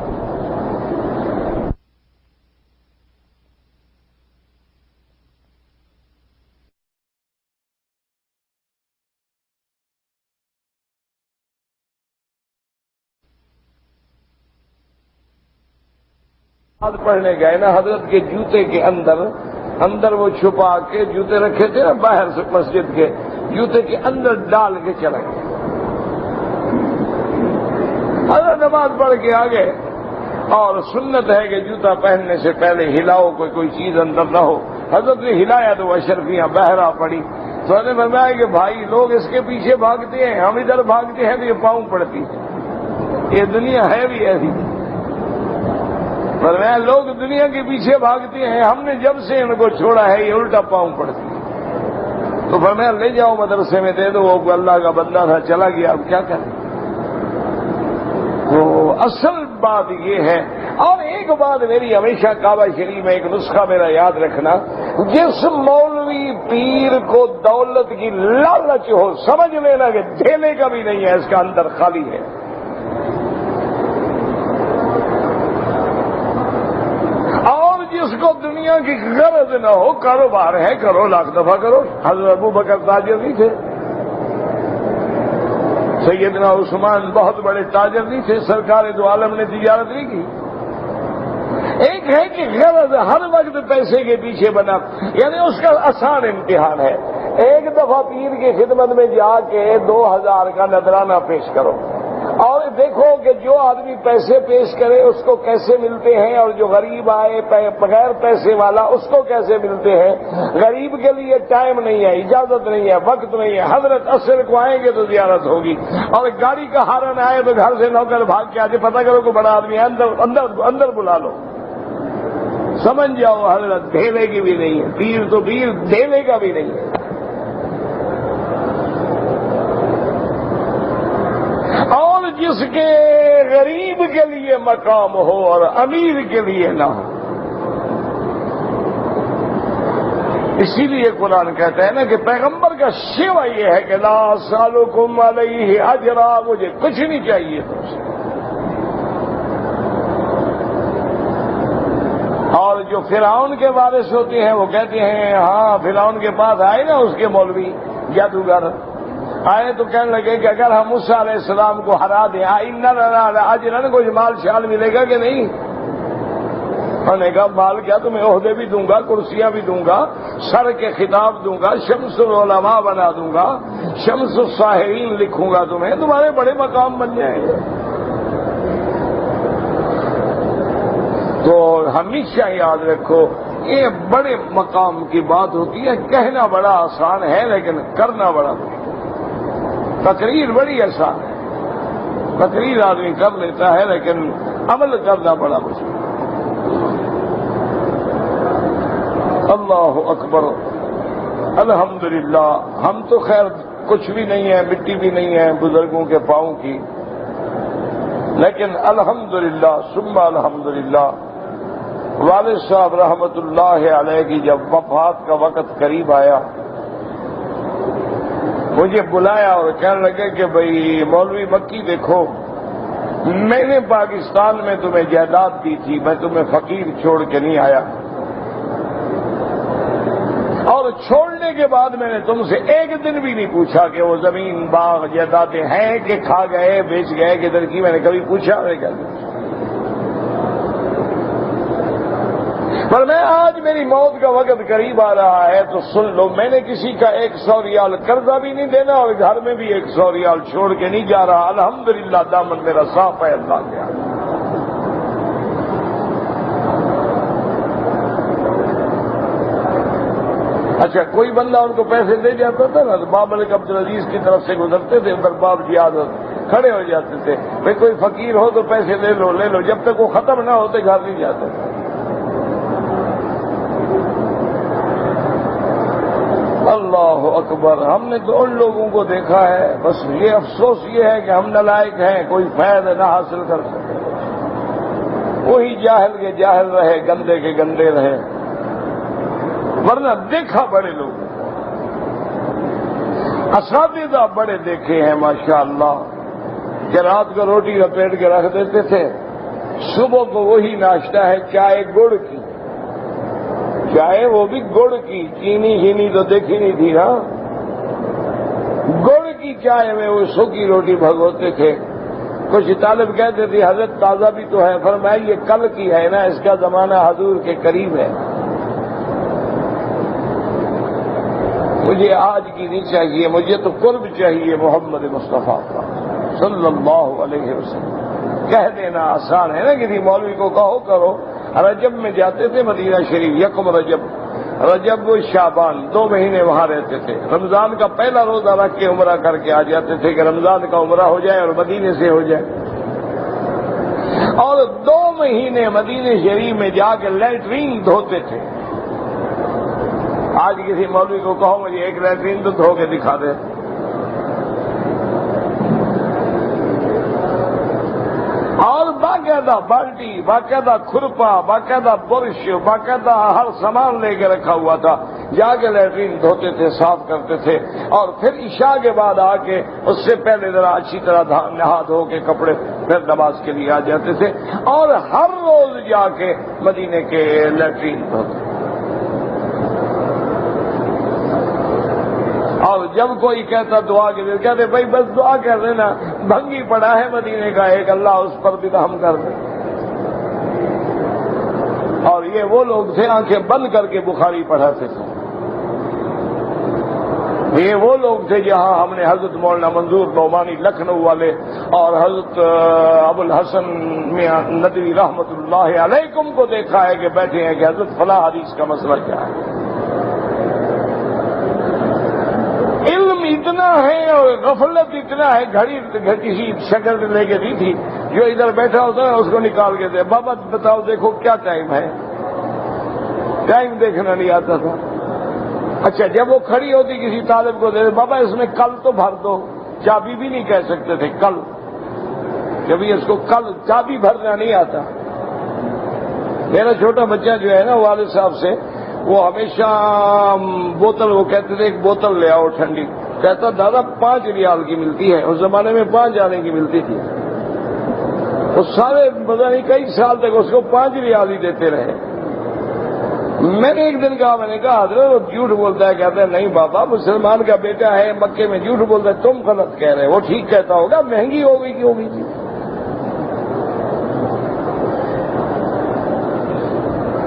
S1: پڑھنے گئے نا، حضرت کے جوتے کے اندر وہ چھپا کے جوتے رکھے تھے نا باہر سے مسجد کے، جوتے کے اندر ڈال کے چلا گیا۔ حضرت نماز پڑھ کے آگے، اور سنت ہے کہ جوتا پہننے سے پہلے ہلاؤ، کوئی چیز اندر نہ ہو۔ حضرت نے ہلایا تو وہ اشرفیاں باہر آ پڑی۔ تو حضرت نے فرمایا کہ بھائی لوگ اس کے پیچھے بھاگتے ہیں، ہم ادھر بھاگتے ہیں تو یہ پاؤں پڑتی ہے، یہ دنیا ہے بھی ایسی۔ فرمایا لوگ دنیا کے پیچھے بھاگتے ہیں، ہم نے جب سے ان کو چھوڑا ہے یہ الٹا پاؤں پڑتی ہے۔ تو فرمایا لے جاؤ مدرسے میں دے دو، وہ اللہ کا بندہ تھا چلا گیا، اب کیا کریں؟ تو اصل بات یہ ہے۔ اور ایک بات میری ہمیشہ کعبہ شریف میں ایک نسخہ میرا یاد رکھنا، جس مولوی پیر کو دولت کی لالچ ہو، سمجھ لینا کہ دھیلے کا بھی نہیں ہے، اس کا اندر خالی ہے۔ جس کو دنیا کی غرض نہ ہو، کاروبار ہے کرو، لاکھ دفعہ کرو۔ حضرت ابو بکر تاجر نہیں تھے، سیدنا عثمان بہت بڑے تاجر نہیں تھے، سرکار دو عالم نے تجارت نہیں کی۔ ایک ہے کہ غرض ہر وقت پیسے کے پیچھے بنا، یعنی اس کا آسان امتحان ہے۔ ایک دفعہ پیر کی خدمت میں جا کے 2000 کا نذرانہ پیش کرو، اور دیکھو کہ جو آدمی پیسے پیش کرے اس کو کیسے ملتے ہیں، اور جو غریب آئے بغیر پیسے والا اس کو کیسے ملتے ہیں۔ غریب کے لیے ٹائم نہیں ہے، اجازت نہیں ہے، وقت نہیں ہے، حضرت عصر کو آئیں گے تو زیارت ہوگی، اور گاڑی کا ہارن آئے تو گھر سے نوکر بھاگ کے آجے پتہ کرو کہ بڑا آدمی ہے، اندر بلا لو۔ سمجھ جاؤ حضرت دھیلے کی بھی نہیں ہے، پیر تو پیر دھیلے کا بھی نہیں ہے۔ اور جس کے غریب کے لیے مقام ہو اور امیر کے لیے نہ ہو، اسی لیے قرآن کہتا ہے نا کہ پیغمبر کا شیوا یہ ہے کہ لا اسألکم علیہ اجرا، مجھے کچھ نہیں چاہیے تم سے۔ اور جو فرعون کے وارث ہوتے ہیں وہ کہتے ہیں ہاں فرعون کے پاس آئے نا اس کے مولوی جادوگر آئے تو کہنے لگے کہ اگر ہم موسیٰ علیہ السلام کو ہرا دیں اِنَّ لَنَا لَأَجْرًا، کوئی مال شال ملے گا کہ نہیں؟ انہوں نے کہا مال کیا، تمہیں عہدے بھی دوں گا، کرسیاں بھی دوں گا، سر کے خطاب دوں گا، شمس العلماء بنا دوں گا، شمس الساحرین لکھوں گا، تمہارے بڑے مقام بن جائیں گے۔ تو ہمیشہ یاد رکھو یہ بڑے مقام کی بات ہوتی ہے، کہنا بڑا آسان ہے لیکن کرنا بڑا مشکل۔ تقریر بڑی آسان ہے، تقریر آدمی کر لیتا ہے لیکن عمل کرنا بڑا مشکل۔ اللہ اکبر، الحمدللہ۔ ہم تو خیر کچھ بھی نہیں ہے، مٹی بھی نہیں ہے بزرگوں کے پاؤں کی، لیکن الحمدللہ ثم الحمدللہ والد صاحب رحمت اللہ علیہ کی جب وفات کا وقت قریب آیا، مجھے بلایا اور کہنے لگے کہ بھئی مولوی مکی دیکھو، میں نے پاکستان میں تمہیں جائیداد دی تھی، میں تمہیں فقیر چھوڑ کے نہیں آیا، اور چھوڑنے کے بعد میں نے تم سے ایک دن بھی نہیں پوچھا کہ وہ زمین باغ جائیدادیں ہیں کہ کھا گئے بیچ گئے کدھر کی، میں نے کبھی پوچھا میں کیا پوچھا؟ پر میں آج میری موت کا وقت قریب آ رہا ہے تو سن لو، میں نے کسی کا 100 ریال قرضہ بھی نہیں دینا اور گھر میں بھی 100 ریال چھوڑ کے نہیں جا رہا، الحمدللہ دامن میرا صاف ہے اللہ کے ہاتھ۔ اچھا کوئی بندہ ان کو پیسے دے جاتا تھا نا تو باب ملک عبدالعزیز کی طرف سے گزرتے تھے، ادھر باب جہاد کھڑے ہو جاتے تھے، بھائی کوئی فقیر ہو تو پیسے لے لو، جب تک وہ ختم نہ ہوتے گھر نہیں جاتے۔ اللہ اکبر، ہم نے تو ان لوگوں کو دیکھا ہے، بس یہ افسوس یہ ہے کہ ہم نالائق ہیں، کوئی فائدہ نہ حاصل کر سکے، وہی جاہل کے جاہل رہے، گندے کے گندے رہے، ورنہ دیکھا بڑے لوگ، اساتذہ بڑے دیکھے ہیں ماشاءاللہ، کہ رات کو روٹی لپیٹ کے رکھ دیتے تھے، صبح کو وہی ناشتہ ہے، چائے گڑ کی، چائے وہ بھی گڑ کی، چینی تو دیکھی نہیں تھی نا، گڑ کی چائے میں وہ سوکھی روٹی بھگوتے تھے۔ کچھ طالب کہتے تھے حضرت تازہ بھی تو ہے، فرمایا یہ کل کی ہے نا، اس کا زمانہ حضور کے قریب ہے، مجھے آج کی نہیں چاہیے، مجھے تو قرب چاہیے محمد مصطفیٰ کا صلی اللہ علیہ وسلم۔ کہہ دینا آسان ہے نا، کسی مولوی کو کہو کرو۔ رجب میں جاتے تھے مدینہ شریف، یکم رجب شعبان 2 مہینے وہاں رہتے تھے، رمضان کا پہلا روزہ رکھ کے عمرہ کر کے آ جاتے تھے کہ رمضان کا عمرہ ہو جائے اور مدینے سے ہو جائے، اور 2 مہینے مدینہ شریف میں جا کے لیٹرین دھوتے تھے۔ آج کسی مولوی کو کہو مجھے ایک لیٹرین تو دھو کے دکھا دے، اور باقاعدہ بالٹی، باقاعدہ کھرپا، باقاعدہ برش، باقاعدہ ہر سامان لے کے رکھا ہوا تھا، جا کے لیٹرین دھوتے تھے، صاف کرتے تھے، اور پھر عشاء کے بعد آ کے اس سے پہلے ذرا اچھی طرح نہا دھو کے کپڑے پھر نماز کے لیے آ جاتے تھے، اور ہر روز جا کے مدینے کے لیٹرین دھوتے۔ اور جب کوئی کہتا دعا کے لیے، کہتے بھائی بس دعا کر دینا، بھنگی پڑا ہے مدینے کا ایک، اللہ اس پر بھی رحم کر دے۔ اور یہ وہ لوگ تھے آنکھیں بند کر کے بخاری پڑھاتے تھے، یہ وہ لوگ تھے جہاں ہم نے حضرت مولانا منظور نعمانی لکھنؤ والے اور حضرت ابو الحسن میاں ندوی رحمت اللہ علیکم کو دیکھا ہے کہ بیٹھے ہیں کہ حضرت فلاں حدیث کا مسئلہ کیا ہے۔ علم اتنا ہے اور غفلت اتنا ہے، گھڑی کسی شکل سے لے کے دی تھی، جو ادھر بیٹھا ہوتا ہے اس کو نکال کے دے، بابا بتاؤ دیکھو کیا ٹائم ہے، ٹائم دیکھنا نہیں آتا تھا۔ اچھا جب وہ کھڑی ہوتی کسی طالب کو دے، بابا اس میں کل تو بھر دو، چابی بھی نہیں کہہ سکتے تھے کل، کبھی اس کو کل چابی بھرنا نہیں آتا۔ میرا چھوٹا بچہ جو ہے نا والد صاحب سے، وہ ہمیشہ بوتل، وہ کہتے تھے ایک بوتل لے آؤ ٹھنڈی، کہتا دادا 5 ریال کی ملتی ہے، اس زمانے میں 5 آنے کی ملتی تھی، وہ سارے پتہ نہیں کئی سال تک اس کو 5 ریال ہی دیتے رہے۔ میں نے ایک دن کہا، میں نے کہا حضرت وہ جھوٹ بولتا ہے، کہتا ہے نہیں بابا مسلمان کا بیٹا ہے، مکے میں جھوٹ بولتا ہے، تم غلط کہہ رہے، وہ ٹھیک کہتا ہوگا، مہنگی ہو گئی کیوں گئی؟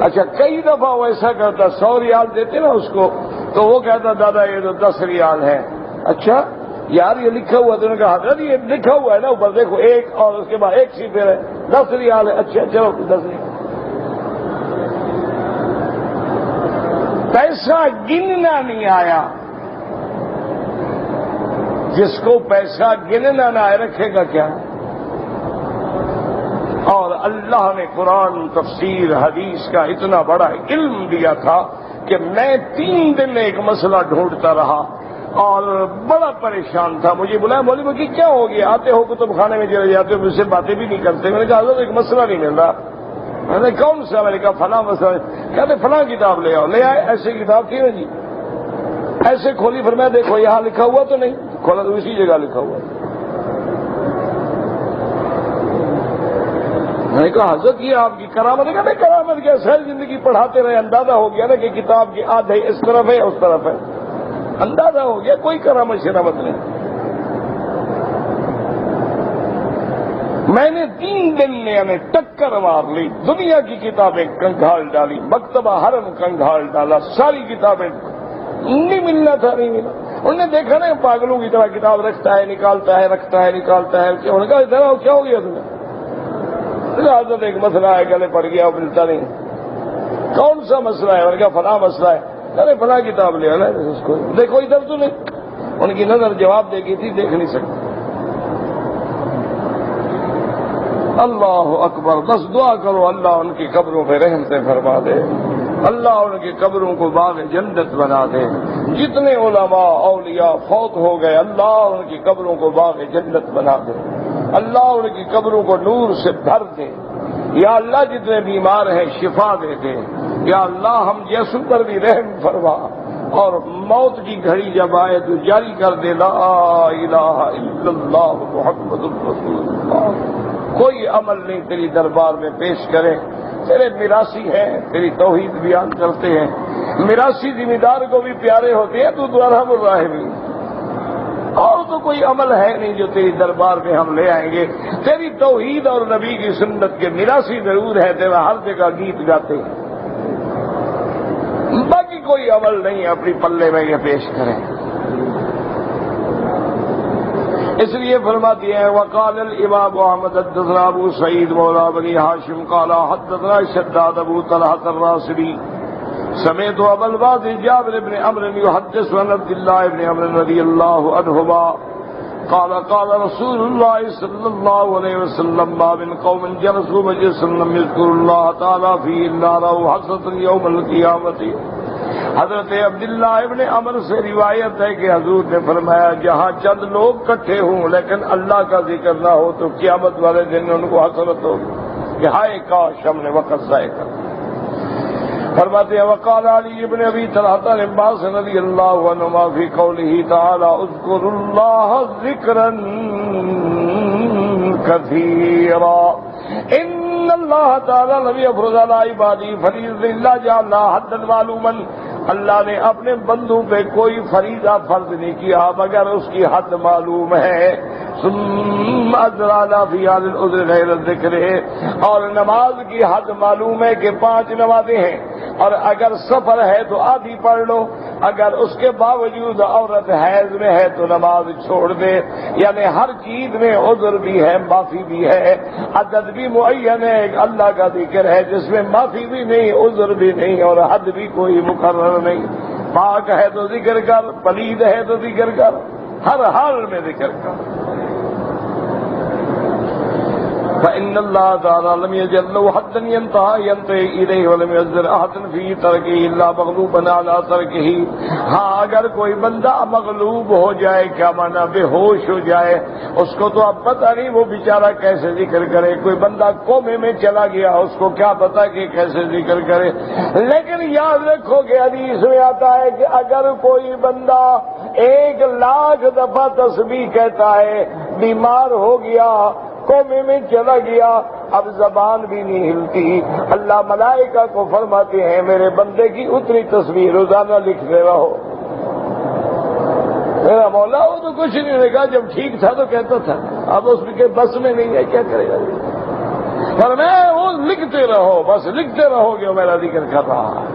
S1: اچھا کئی دفعہ وہ ایسا کرتا، 100 ریال دیتے نا اس کو تو وہ کہتا دادا یہ تو 10 ریال ہے۔ اچھا یار یہ لکھا ہوا، تو نے کہا حضرت یہ لکھا ہوا ہے نا اوپر دیکھو، 1 اور اس کے بعد 1 صفر ہے، 10 ریال ہے۔ اچھا چلو 10 ریال۔ پیسہ گننا نہیں آیا، جس کو پیسہ گننا نہ آئے رکھے گا کیا؟ اور اللہ نے قرآن، تفسیر، حدیث کا اتنا بڑا علم دیا تھا کہ میں 3 دن ایک مسئلہ ڈھونڈتا رہا اور بڑا پریشان تھا۔ مجھے بلایا، مولوی بھائی کیا ہو گیا؟ آتے ہو کتب خانے میں چلے جاتے ہو، مجھ سے باتیں بھی نہیں کرتے۔ میں نے کہا حضرت ایک مسئلہ نہیں مل رہا۔ میں نے کون سا؟ میں نے کہا فلاں مسئلہ۔ کہتے فلاں کتاب لے آؤ، لے آئے، ایسے کتاب تھی نا جی، ایسے کھولی، پھر میں دیکھو یہاں لکھا ہوا تو نہیں، کھولا تو اسی جگہ لکھا ہوا۔ میں نے کہا حضرت یہ آپ کی کرامت ہے؟ کہ نہیں کرامت کیا، ساری زندگی پڑھاتے رہے، اندازہ ہو گیا نا کہ کتاب کی آدھے اس طرف ہے اس طرف ہے، اندازہ ہو گیا، کوئی کرامت شرامت نہیں۔ میں نے 3 دن میں یعنی ٹکر مار لی، دنیا کی کتابیں کنگھال ڈالی، مکتبہ حرم کنگھال ڈالا، ساری کتابیں نہیں ملنا تھا، نہیں ملا۔ انہوں نے دیکھا نا پاگلوں کی طرح کتاب رکھتا ہے نکالتا ہے، رکھتا ہے نکالتا ہے، انہوں نے کہا ادھر کیا ہو گیا تمہیں؟ حضرت ایک مسئلہ ہے، گلے پڑ گیا، ملتا نہیں۔ کون سا مسئلہ ہے؟ انہوں نے کہا فلاں مسئلہ ہے۔ ارے فلاں کتاب لے آنا اس کو، دیکھو ادھر تو نہیں۔ ان کی نظر جواب دے گئی تھی، دیکھ نہیں سکتی۔ اللہ اکبر، بس دعا کرو اللہ ان کی قبروں پہ رحمتیں فرما دے، اللہ ان کی قبروں کو باغ جنت بنا دے۔ جتنے علماء اولیاء فوت ہو گئے، اللہ ان کی قبروں کو باغ جنت بنا دے، اللہ ان کی قبروں کو نور سے بھر دے۔ یا اللہ جتنے بیمار ہیں شفا دے دے، یا اللہ ہم جیسوں پر بھی رحم فرما، اور موت کی گھڑی جب آئے تو جاری کر دے لا الہ الا اللہ محمد رسول اللہ۔ کوئی عمل نہیں تیری دربار میں پیش کرے، تیرے میراثی ہیں، تیری توحید بیان کرتے ہیں، میراثی ذمہ دار کو بھی پیارے ہوتے ہیں، تو ارحم الراحمین۔ اور تو کوئی عمل ہے نہیں جو تیری دربار میں ہم لے آئیں گے، تیری توحید اور نبی کی سنت کے میراثی ضرور ہے، تیرا ہر جگہ گیت گاتے ہیں، باقی کوئی عمل نہیں اپنی پلے میں یہ پیش کریں۔ اس لیے فرماتی ہیں وقال الامام احمد حدثنا ابو سعید مولا بنی ہاشم قال حدثنا شداد ابو طلحة الراسبی سمعت ابا الباز جابر بن عمرو يحدث عن عبد الله بن عمرو رضي الله عنهما قال قال رسول الله صلى الله عليه وسلم ما من قوم جلسوا مجلسا لم يذكروا الله تعالى فيه الا رأوا حسرة يوم القيامة۔ حضرت عبداللہ ابن عمر سے روایت ہے کہ حضور نے فرمایا جہاں چند لوگ کٹھے ہوں لیکن اللہ کا ذکر نہ ہو تو قیامت والے دن ان کو حسرت ہوگی کہ ہائے کاش ہم نے وقت ضائع کر۔ فرماتے ہیں وقال علی ابن ابی طلحہ عباس رضی اللہ عنہما فی قولہ تعالی اذکروا اللہ ذکرا کثیرا ان اللہ تعالی لم یفرض علی عبادی فریضۃ الا جعلها حدا معلوما۔ اللہ نے اپنے بندوں پہ کوئی فریضہ فرض نہیں کیا مگر اس کی حد معلوم ہے۔ ثم ازرعنا فی حال العذر غیر الذکر، اور نماز کی حد معلوم ہے کہ 5 نمازیں ہیں، اور اگر سفر ہے تو آدھی پڑھ لو، اگر اس کے باوجود عورت حیض میں ہے تو نماز چھوڑ دے، یعنی ہر چیز میں عذر بھی ہے معافی بھی ہے، عدد بھی معین ہے، ایک اللہ کا ذکر ہے جس میں معافی بھی نہیں عذر بھی نہیں اور حد بھی کوئی مقرر نہیں۔ پاک ہے تو ذکر کر، پلید ہے تو ذکر کر، ہر حال میں ذکر کر۔ فإن الله تعالى لم يجعل له حدا ينتهي إليه ولم يعذر أحدا في تركه إلا مغلوبا على تركه۔ ہاں اگر کوئی بندہ مغلوب ہو جائے، کیا مانا بے ہوش ہو جائے، اس کو تو اب پتہ نہیں وہ بیچارہ کیسے ذکر کرے۔ کوئی بندہ کومے میں چلا گیا، اس کو کیا پتا کہ کیسے ذکر کرے۔ لیکن یاد رکھو کہ حدیث میں آتا ہے کہ اگر کوئی بندہ 1,00,000 دفعہ تسبیح کہتا ہے، بیمار ہو گیا، کومے میں چلا گیا، اب زبان بھی نہیں ہلتی، اللہ ملائکہ کو فرماتے ہیں میرے بندے کی اتنی تسبیح روزانہ لکھتے رہو۔ میرا مولا وہ تو کچھ نہیں لکھا، جب ٹھیک تھا تو کہتا تھا، اب اس کے بس میں نہیں ہے، کیا کرے گا؟ پر میں وہ لکھتے رہو، بس لکھتے رہو گے میرا ذکر کر رہا ہے۔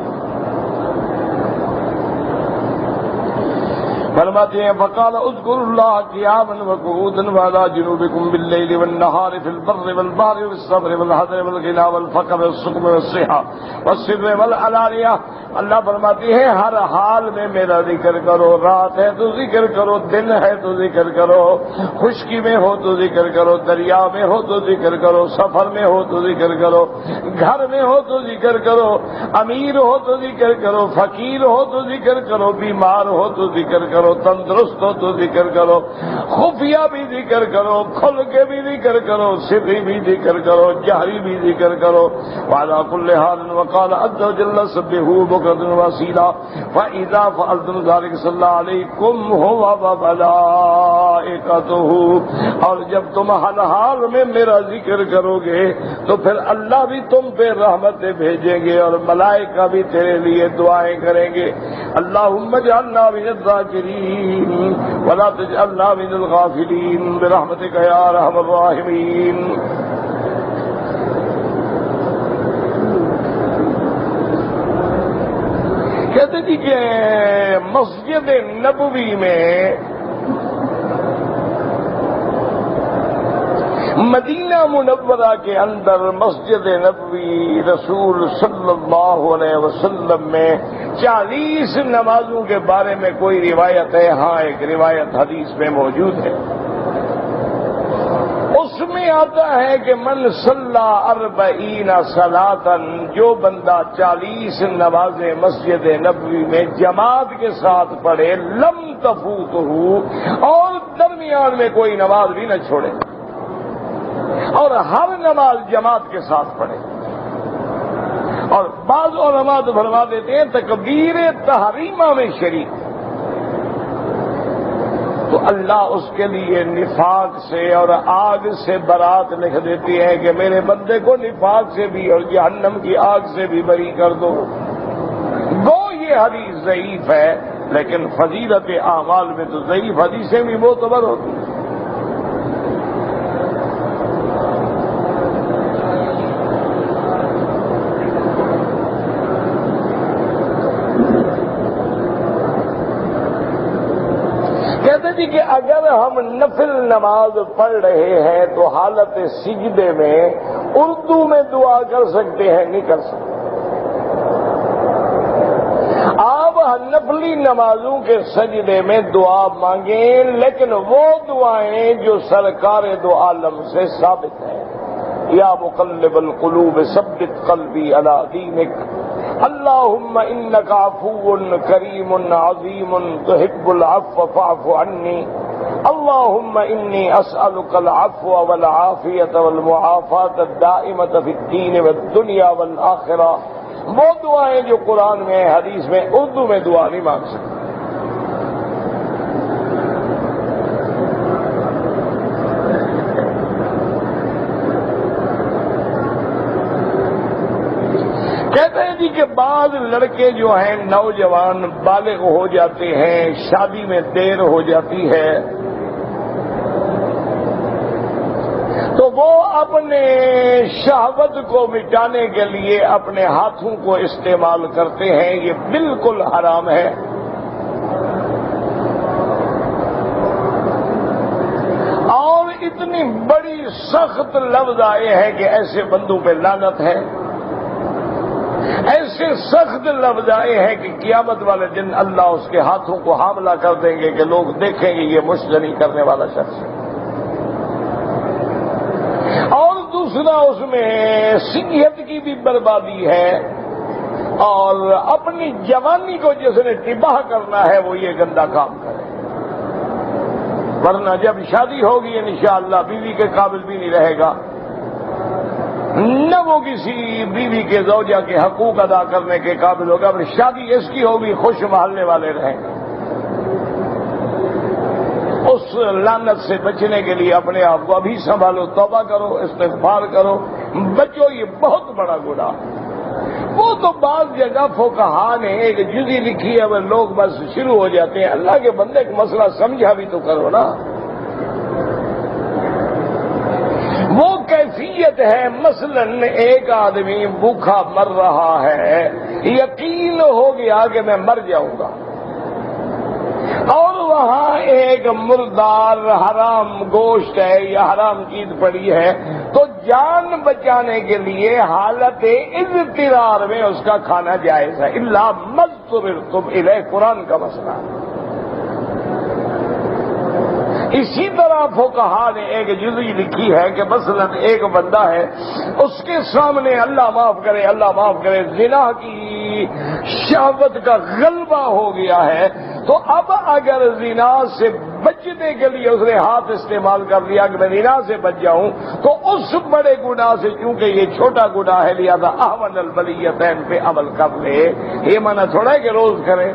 S1: فرماتے ہیں فقال اذكروا الله قياما وقعودا وعلى جنوبكم بالليل والنهار في البر والبحر والصبر والحذر والغنى والفقر والسقم والصحة والسر والعلانية۔ اللہ فرماتے ہیں ہر حال میں میرا ذکر کرو، رات ہے تو ذکر کرو، دن ہے تو ذکر کرو، خشکی میں ہو تو ذکر کرو، دریا میں ہو تو ذکر کرو، سفر میں ہو تو ذکر کرو، گھر میں ہو تو ذکر کرو، امیر ہو تو ذکر کرو، فقیر ہو تو ذکر کرو، بیمار ہو تو ذکر کرو، کرو، تندرست ہو تو ذکر کرو، خفیہ بھی ذکر کرو، کھل کے بھی ذکر کرو، سری بھی ذکر کرو، جہری بھی ذکر کرو. وعلى كل حال وقال عز وجل سبحوا بكرة وأصيلا فإذا فعلتم ذلك صلى عليكم هو وملائكته. اور جب تم ہر حال میں میرا ذکر کرو گے تو پھر اللہ بھی تم پہ رحمتیں بھیجیں گے اور ملائکہ بھی تیرے لیے دعائیں کریں گے. اللہم اجعلنا من الذاکرین ولا تجعلنا من الغافلین برحمتک یا ارحم الراحمین. کہتے جی کہ مسجد نبوی میں مدینہ منورہ کے اندر مسجد نبوی رسول صلی اللہ علیہ وسلم میں 40 نمازوں کے بارے میں کوئی روایت ہے؟ ہاں، ایک روایت حدیث میں موجود ہے. اس میں آتا ہے کہ من صلی 40 صلاۃً، جو بندہ 40 نمازیں مسجد نبوی میں جماعت کے ساتھ پڑھے، لم تفوتہ، اور درمیان میں کوئی نماز بھی نہ چھوڑے اور ہر نماز جماعت کے ساتھ پڑھے. اور بعض علماء تو فرما دیتے ہیں تکبیر تحریمہ میں شریک، تو اللہ اس کے لیے نفاق سے اور آگ سے برات لکھ دیتی ہے کہ میرے بندے کو نفاق سے بھی اور جہنم کی آگ سے بھی بری کر دو. وہ یہ حدیث ضعیف ہے، لیکن فضیلت اعمال میں تو ضعیف حدیثیں بھی معتبر ہوتی ہیں. کہتے جی کہ اگر ہم نفل نماز پڑھ رہے ہیں تو حالت سجدے میں اردو میں دعا کر سکتے ہیں؟ نہیں کر سکتے. آپ نفلی نمازوں کے سجدے میں دعا مانگیں، لیکن وہ دعائیں جو سرکار دو عالم سے ثابت ہیں. یا مقلب القلوب ثبت قلبی علی دینک، اللہم انک عفو کریم عظیم تحب العفو فاعف عنی، اللہم انی اسألک العفو والعافیۃ والمعافاۃ الدائمۃ فی الدین والدنیا والآخرہ. وہ دعائیں جو قرآن میں حدیث میں، اردو میں دعا نہیں مانگ سکتے. کہتے ہیں جی کہ بعض لڑکے جو ہیں نوجوان بالغ ہو جاتے ہیں، شادی میں دیر ہو جاتی ہے، تو وہ اپنے شہوت کو مٹانے کے لیے اپنے ہاتھوں کو استعمال کرتے ہیں. یہ بالکل حرام ہے. اور اتنی بڑی سخت لفظ آئے ہیں کہ ایسے بندوں پہ لعنت ہے. ایسے سخت لفظ آئے ہیں کہ قیامت والے دن اللہ اس کے ہاتھوں کو حاملہ کر دیں گے کہ لوگ دیکھیں گے یہ مشتری کرنے والا شخص ہے. اور دوسرا اس میں صحت کی بھی بربادی ہے، اور اپنی جوانی کو جس نے تباہ کرنا ہے وہ یہ گندا کام کرے. ورنہ جب شادی ہوگی انشاءاللہ بیوی کے قابل بھی نہیں رہے گا، نہ وہ کسی بیوی کے زوجہ کے حقوق ادا کرنے کے قابل ہوگا. اپنی شادی اس کی ہوگی خوش محلے والے رہیں گے. اس لعنت سے بچنے کے لیے اپنے آپ کو ابھی سنبھالو، توبہ کرو، استغفار کرو، بچو. یہ بہت بڑا گناہ ہے. وہ تو بعض جگہ فقہا نے ایک جزی لکھی ہے، وہ لوگ بس شروع ہو جاتے ہیں. اللہ کے بندے کا مسئلہ سمجھا بھی تو کرو نا. وہ کیفیت ہے، مثلا ایک آدمی بھوکا مر رہا ہے، یقین ہو گیا کہ میں مر جاؤں گا، اور وہاں ایک مردار حرام گوشت ہے یا حرام چیز پڑی ہے، تو جان بچانے کے لیے حالت اضطرار میں اس کا کھانا جائز ہے. الا مضطررتم الیہ، قرآن کا مسئلہ ہے. اسی طرح فقہا نے ایک جزی لکھی ہے کہ مثلا ایک بندہ ہے، اس کے سامنے اللہ معاف کرے، اللہ معاف کرے، زنا کی شہوت کا غلبہ ہو گیا ہے، تو اب اگر زنا سے بچنے کے لیے اس نے ہاتھ استعمال کر لیا کہ میں زنا سے بچ جاؤں، تو اس بڑے گناہ سے چونکہ یہ چھوٹا گناہ ہے لہذا احون البلیتین پہ عمل کر لے، یہ منع تھوڑا ہے کہ روز کرے،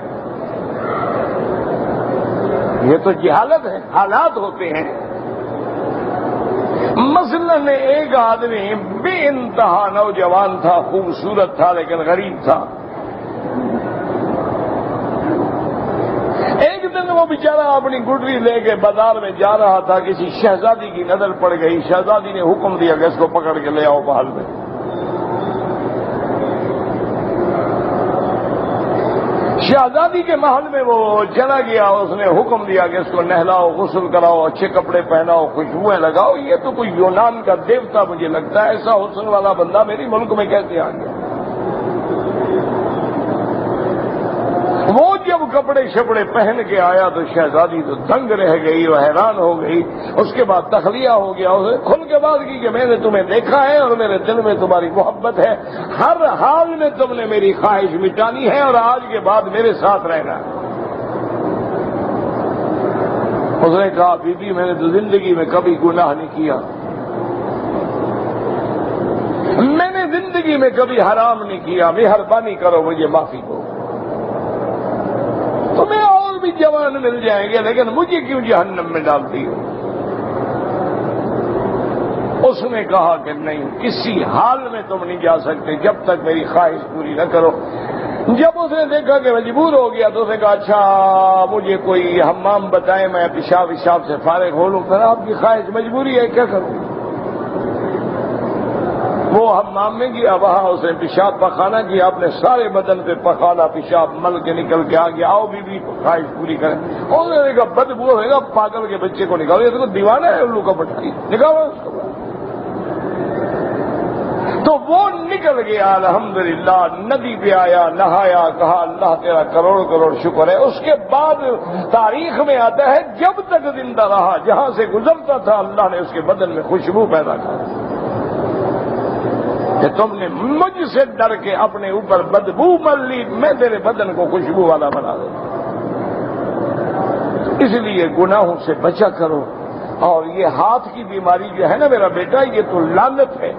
S1: یہ تو جہالت ہے، حالات ہوتے ہیں۔ مثلاً ایک آدمی بے انتہا نوجوان تھا، خوبصورت تھا لیکن غریب تھا۔ ایک دن وہ بیچارہ اپنی گڈری لے کے بازار میں جا رہا تھا، کسی شہزادی کی نظر پڑ گئی، شہزادی نے حکم دیا کہ اس کو پکڑ کے لے آؤ محل میں۔ شہزادی کے محل میں وہ چلا گیا، اس نے حکم دیا کہ اس کو نہلاؤ، غسل کراؤ، اچھے کپڑے پہناؤ، خوشبوئیں لگاؤ۔ یہ تو کوئی یونان کا دیوتا مجھے لگتا ہے، ایسا حسن والا بندہ میری ملک میں کیسے آ گیا؟ وہ جب کپڑے شپڑے پہن کے آیا تو شہزادی تو دنگ رہ گئی، وہ حیران ہو گئی۔ اس کے بعد تخلیہ ہو گیا، اسے کھل کے بات کی کہ میں نے تمہیں دیکھا ہے اور میرے دل میں تمہاری محبت ہے، ہر حال میں تم نے میری خواہش مٹانی ہے اور آج کے بعد میرے ساتھ رہنا ہے۔ اس نے کہا بی بی میں نے تو زندگی میں کبھی گناہ نہیں کیا، میں نے زندگی میں کبھی حرام نہیں کیا، مہربانی کرو مجھے معافی دو، تمہیں اور بھی جوان مل جائیں گے لیکن مجھے کیوں جہنم میں ڈالتی ہو؟ اس نے کہا کہ نہیں، کسی حال میں تم نہیں جا سکتے جب تک میری خواہش پوری نہ کرو۔ جب اس نے دیکھا کہ مجبور ہو گیا تو اس نے کہا اچھا مجھے کوئی حمام بتائیں، میں پیشاب سے فارغ ہو لوں۔ پھر آپ کی خواہش مجبوری ہے، کیا کروں؟ وہ حمام میں گیا، وہاں اس نے پیشاب پخانا کیا، اپنے سارے بدن پہ پخانا پیشاب مل کے نکل کے آ گیا، آؤ بی بی خواہش پوری کریں۔ اور نے کہا بدبو ہوئے گا، پاگل کے بچے کو نکالو، یہ تو دیوانہ ہے الو کا پٹکی، نکالو اس کو۔ تو وہ نکل گیا، الحمدللہ ندی پہ آیا، نہایا، کہا اللہ تیرا کروڑ کروڑ شکر ہے۔ اس کے بعد تاریخ میں آتا ہے جب تک زندہ رہا جہاں سے گزرتا تھا اللہ نے اس کے بدن میں خوشبو پیدا کر دی کہ تم نے مجھ سے ڈر کے اپنے اوپر بدبو مل لی، میں تیرے بدن کو خوشبو والا بنا دوں۔ اس لیے گناہوں سے بچا کرو، اور یہ ہاتھ کی بیماری جو ہے نا میرا بیٹا، یہ تو لعنت ہے،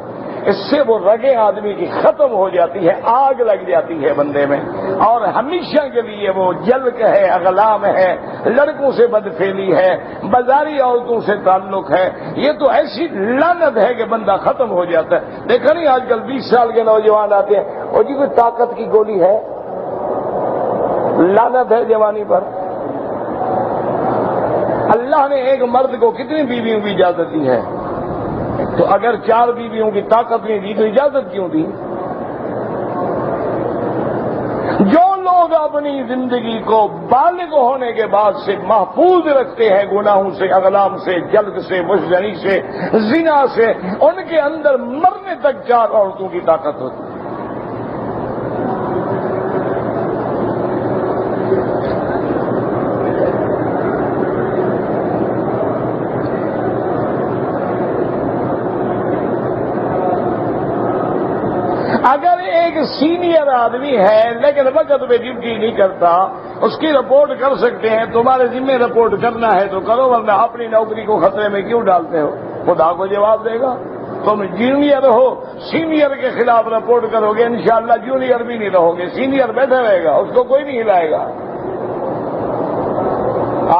S1: اس سے وہ رگیں آدمی کی ختم ہو جاتی ہے، آگ لگ جاتی ہے بندے میں، اور ہمیشہ کے لیے وہ جلک ہے، اغلام ہے، لڑکوں سے بدفعلی ہے، بازاری عورتوں سے تعلق ہے، یہ تو ایسی لعنت ہے کہ بندہ ختم ہو جاتا ہے۔ دیکھا نہیں آج کل 20 سال کے نوجوان آتے ہیں، اور جی کوئی طاقت کی گولی ہے؟ لعنت ہے جوانی پر۔ اللہ نے ایک مرد کو کتنی بیویوں کی اجازت دی ہے؟ تو اگر 4 بیویوں کی طاقت نہیں دی تو اجازت کیوں دی؟ جو لوگ اپنی زندگی کو بالغ ہونے کے بعد سے محفوظ رکھتے ہیں گناہوں سے، اغلام سے، جلد سے، مشتری سے، زنا سے، ان کے اندر مرنے تک 4 عورتوں کی طاقت ہوتی ہے۔ اگر ایک سینئر آدمی ہے لیکن وقت پہ ڈیوٹی نہیں کرتا، اس کی رپورٹ کر سکتے ہیں، تمہارے ذمہ رپورٹ کرنا ہے تو کرو، ورنہ اپنی نوکری کو خطرے میں کیوں ڈالتے ہو؟ خدا کو جواب دے گا۔ تم جونیئر ہو، سینئر کے خلاف رپورٹ کرو گے، انشاءاللہ جونیئر بھی نہیں رہو گے، سینئر بیٹھا رہے گا، اس کو کوئی نہیں ہلائے گا۔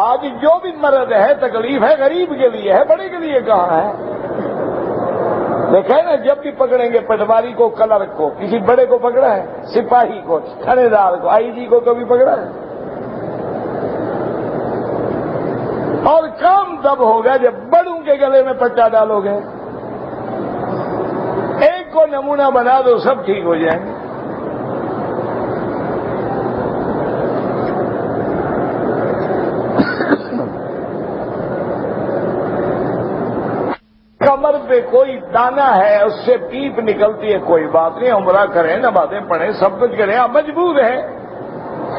S1: آج جو بھی مرض ہے، تکلیف ہے، غریب کے لیے ہے، بڑے کے لیے کہاں ہے؟ دیکھیں نا، جب بھی پکڑیں گے پٹواری کو، کلرک کو، کسی بڑے کو پکڑا ہے؟ سپاہی کو، تھانے دار کو، آئی جی کو کبھی پکڑا ہے؟ اور کام تب ہوگا جب بڑوں کے گلے میں پٹا ڈالو گے۔ ایک کو نمونہ بنا دو، سب ٹھیک ہو جائیں گے۔ کمر پہ کوئی دانہ ہے، اس سے پیپ نکلتی ہے، کوئی بات نہیں، عمرہ کریں، نمازیں پڑھیں، سب کچھ کریں، آپ مجبور ہیں،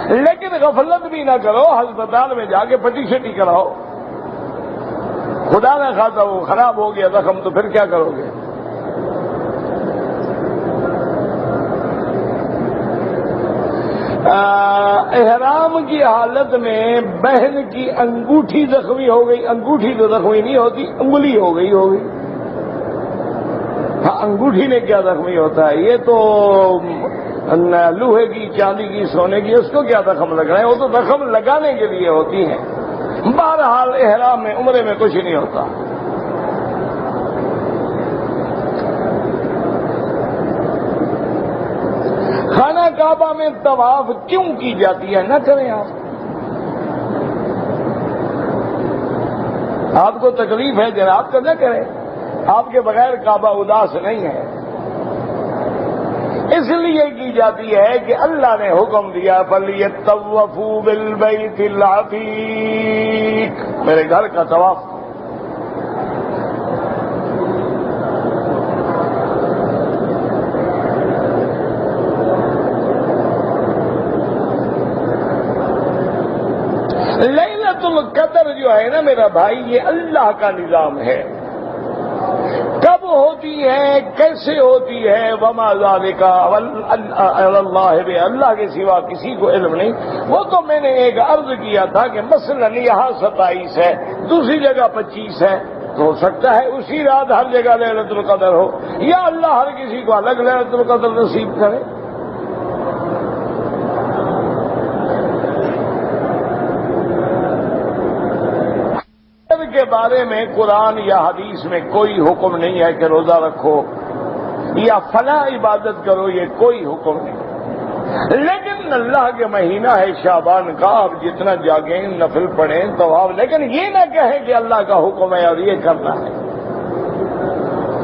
S1: لیکن غفلت بھی نہ کرو، ہسپتال میں جا کے پٹی شٹی کراؤ، خدا نہ خواستہ وہ خراب ہو گیا زخم تو پھر کیا کرو گے؟ احرام کی حالت میں بہن کی انگوٹھی زخمی ہو گئی، انگوٹھی تو زخمی نہیں ہوتی، انگلی ہو گئی ہاں انگوٹھی نے کیا زخمی ہوتا ہے؟ یہ تو لوہے کی، چاندی کی، سونے کی، اس کو کیا زخم لگ رہا ہے؟ وہ تو زخم لگانے کے لیے ہوتی ہیں۔ بہرحال احرام میں، عمرے میں کچھ نہیں ہوتا۔ خانہ کعبہ میں طواف کیوں کی جاتی ہے؟ نہ کریں آپ کو تکلیف ہے جناب تو نہ کریں، آپ کے بغیر کعبہ اداس نہیں ہے۔ اس لیے کی جاتی ہے کہ اللہ نے حکم دیا فَلْيَطَّوَّفُوا بِالْبَيْتِ الْعَتِيقِ، میرے گھر کا طواف۔ لیلۃ القدر جو ہے نا میرا بھائی، یہ اللہ کا نظام ہے۔ کب ہوتی ہے، کیسے ہوتی ہے، وما ذالک علی اللہ، اللہ کے سوا کسی کو علم نہیں۔ وہ تو میں نے ایک عرض کیا تھا کہ مثلا یہاں 27 ہے، دوسری جگہ 25 ہے، تو ہو سکتا ہے اسی رات ہر جگہ لیلۃ القدر ہو، یا اللہ ہر کسی کو الگ لیلۃ القدر نصیب کرے۔ کے بارے میں قرآن یا حدیث میں کوئی حکم نہیں ہے کہ روزہ رکھو یا فلاں عبادت کرو، یہ کوئی حکم نہیں۔ لیکن اللہ کے مہینہ ہے شعبان کا، آپ جتنا جاگیں، نفل پڑھیں، طواف، لیکن یہ نہ کہیں کہ اللہ کا حکم ہے اور یہ کرنا ہے،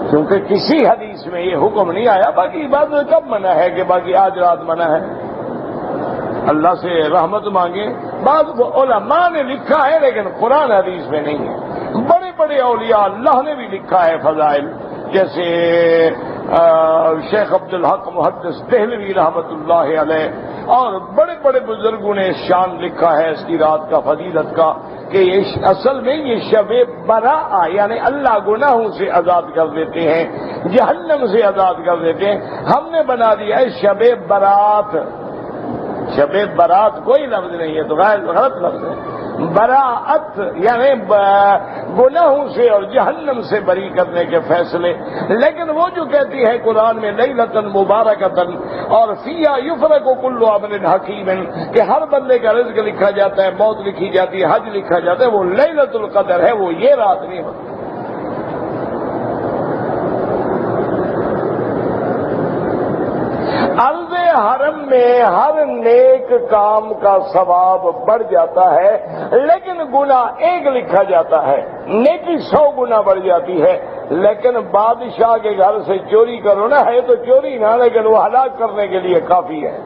S1: کیونکہ کسی حدیث میں یہ حکم نہیں آیا۔ باقی عبادت کب منع ہے کہ باقی آج رات منع ہے؟ اللہ سے رحمت مانگیں، بعض علماء نے لکھا ہے لیکن قرآن حدیث میں نہیں ہے۔ بڑے بڑے اولیاء اللہ نے بھی لکھا ہے فضائل، جیسے شیخ عبدالحق محدث دہلوی رحمت اللہ علیہ، اور بڑے بڑے بزرگوں نے شان لکھا ہے اس کی رات کا، فضیلت کا، کہ یہ اصل میں یہ شب براء، یعنی اللہ گناہوں سے آزاد کر دیتے ہیں، جہنم سے آزاد کر دیتے ہیں۔ ہم نے بنا دیا ہے شب برات۔ شب برات کوئی لفظ نہیں ہے، تو غلط لفظ ہے۔ براءت یعنی گناہوں سے اور جہنم سے بری کرنے کے فیصلے۔ لیکن وہ جو کہتی ہے قرآن میں لیلۃ مبارکۃ اور فیہا یفرق کل امر حکیم، کہ ہر بندے کا رزق لکھا جاتا ہے، موت لکھی جاتی ہے، حج لکھا جاتا ہے، وہ لیلۃ القدر ہے، وہ یہ رات نہیں ہوتی۔ عرض حرم میں ہر نیک کام کا ثواب بڑھ جاتا ہے، لیکن گناہ ایک لکھا جاتا ہے، نیکی 100 گنا بڑھ جاتی ہے۔ لیکن بادشاہ کے گھر سے چوری کرو نا، ہے تو چوری نہ، لیکن وہ ہلاک کرنے کے لیے کافی ہے۔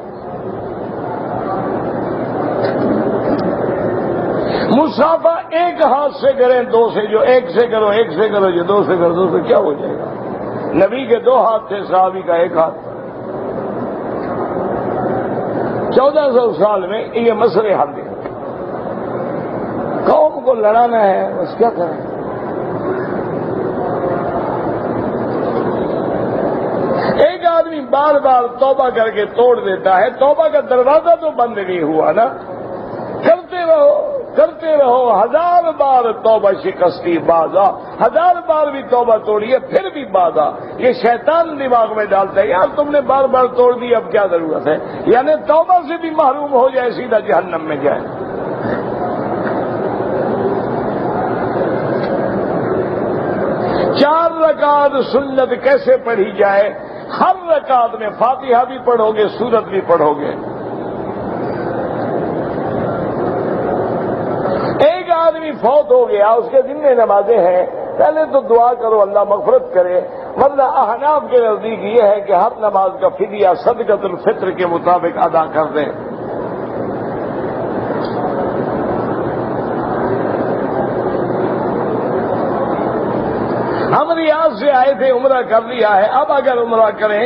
S1: مسافہ ایک ہاتھ سے کریں، 2 سے، جو 1 سے کرو 1 سے کرو، جو 2 سے کرو 2 سے، کیا ہو جائے گا؟ نبی کے 2 ہاتھ تھے، صحابی کا 1 ہاتھ۔ 1400 سال میں یہ مسئلے حل ہیں۔ قوم کو لڑانا ہے، بس کیا کریں؟ ایک آدمی بار بار توبہ کر کے توڑ دیتا ہے، توبہ کا دروازہ تو بند نہیں ہوا نا، کرتے رہو کرتے رہو، 1000 بار توبہ شکستی بازا، 1000 بار بھی توبہ توڑیے پھر بھی بازا۔ یہ شیطان دماغ میں ڈالتا ہے، یار تم نے بار بار توڑ دی، اب کیا ضرورت ہے؟ یعنی توبہ سے بھی محروم ہو جائے، سیدھا جہنم میں جائے۔ 4 رکعت سنت کیسے پڑھی جائے؟ ہر رکعت میں فاتحہ بھی پڑھو گے، سورت بھی پڑھو گے۔ ایک آدمی فوت ہو گیا، اس کے ذمہ نمازیں ہیں، پہلے تو دعا کرو اللہ مغفرت کرے، ورنہ احناف کے نزدیک یہ ہے کہ ہر نماز کا فدیہ صدقۃ الفطر کے مطابق ادا کر دیں۔ ہم ریاض سے آئے تھے، عمرہ کر لیا ہے، اب اگر عمرہ کریں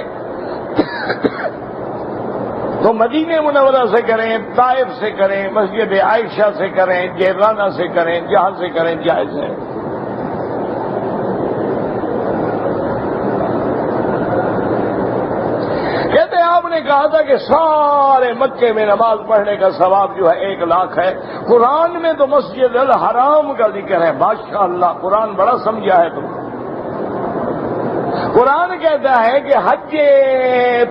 S1: تو مدینہ منورہ سے کریں، طائف سے کریں، مسجد عائشہ سے کریں، جیرانہ سے کریں، جہاں سے کریں جائز ہے۔ کہتے ہیں آپ نے کہا تھا کہ سارے مکے میں نماز پڑھنے کا ثواب جو ہے 1,00,000 ہے، قرآن میں تو مسجد الحرام کا ذکر ہے۔ ماشاءاللہ قرآن بڑا سمجھا ہے تم۔ قرآن کہتا ہے کہ حج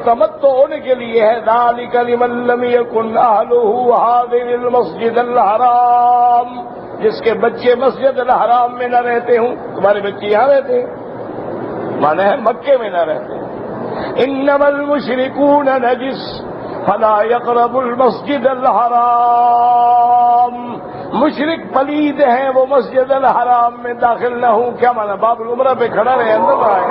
S1: تمتع ان کے لیے ہے، ذالک لمن لم یکن اہلہ حاضر المسجد الحرام، جس کے بچے مسجد الحرام میں نہ رہتے ہوں۔ تمہارے بچے یہاں رہتے ہیں، مانا ہے مکے میں نہ رہتے ہیں۔ انما المشرکون نجس فلا يقربوا المسجد الحرام، مشرک پلید ہیں، وہ مسجد الحرام میں داخل نہ ہوں۔ کیا مانا؟ باب العمرہ پہ کھڑا رہے، اندر آئے۔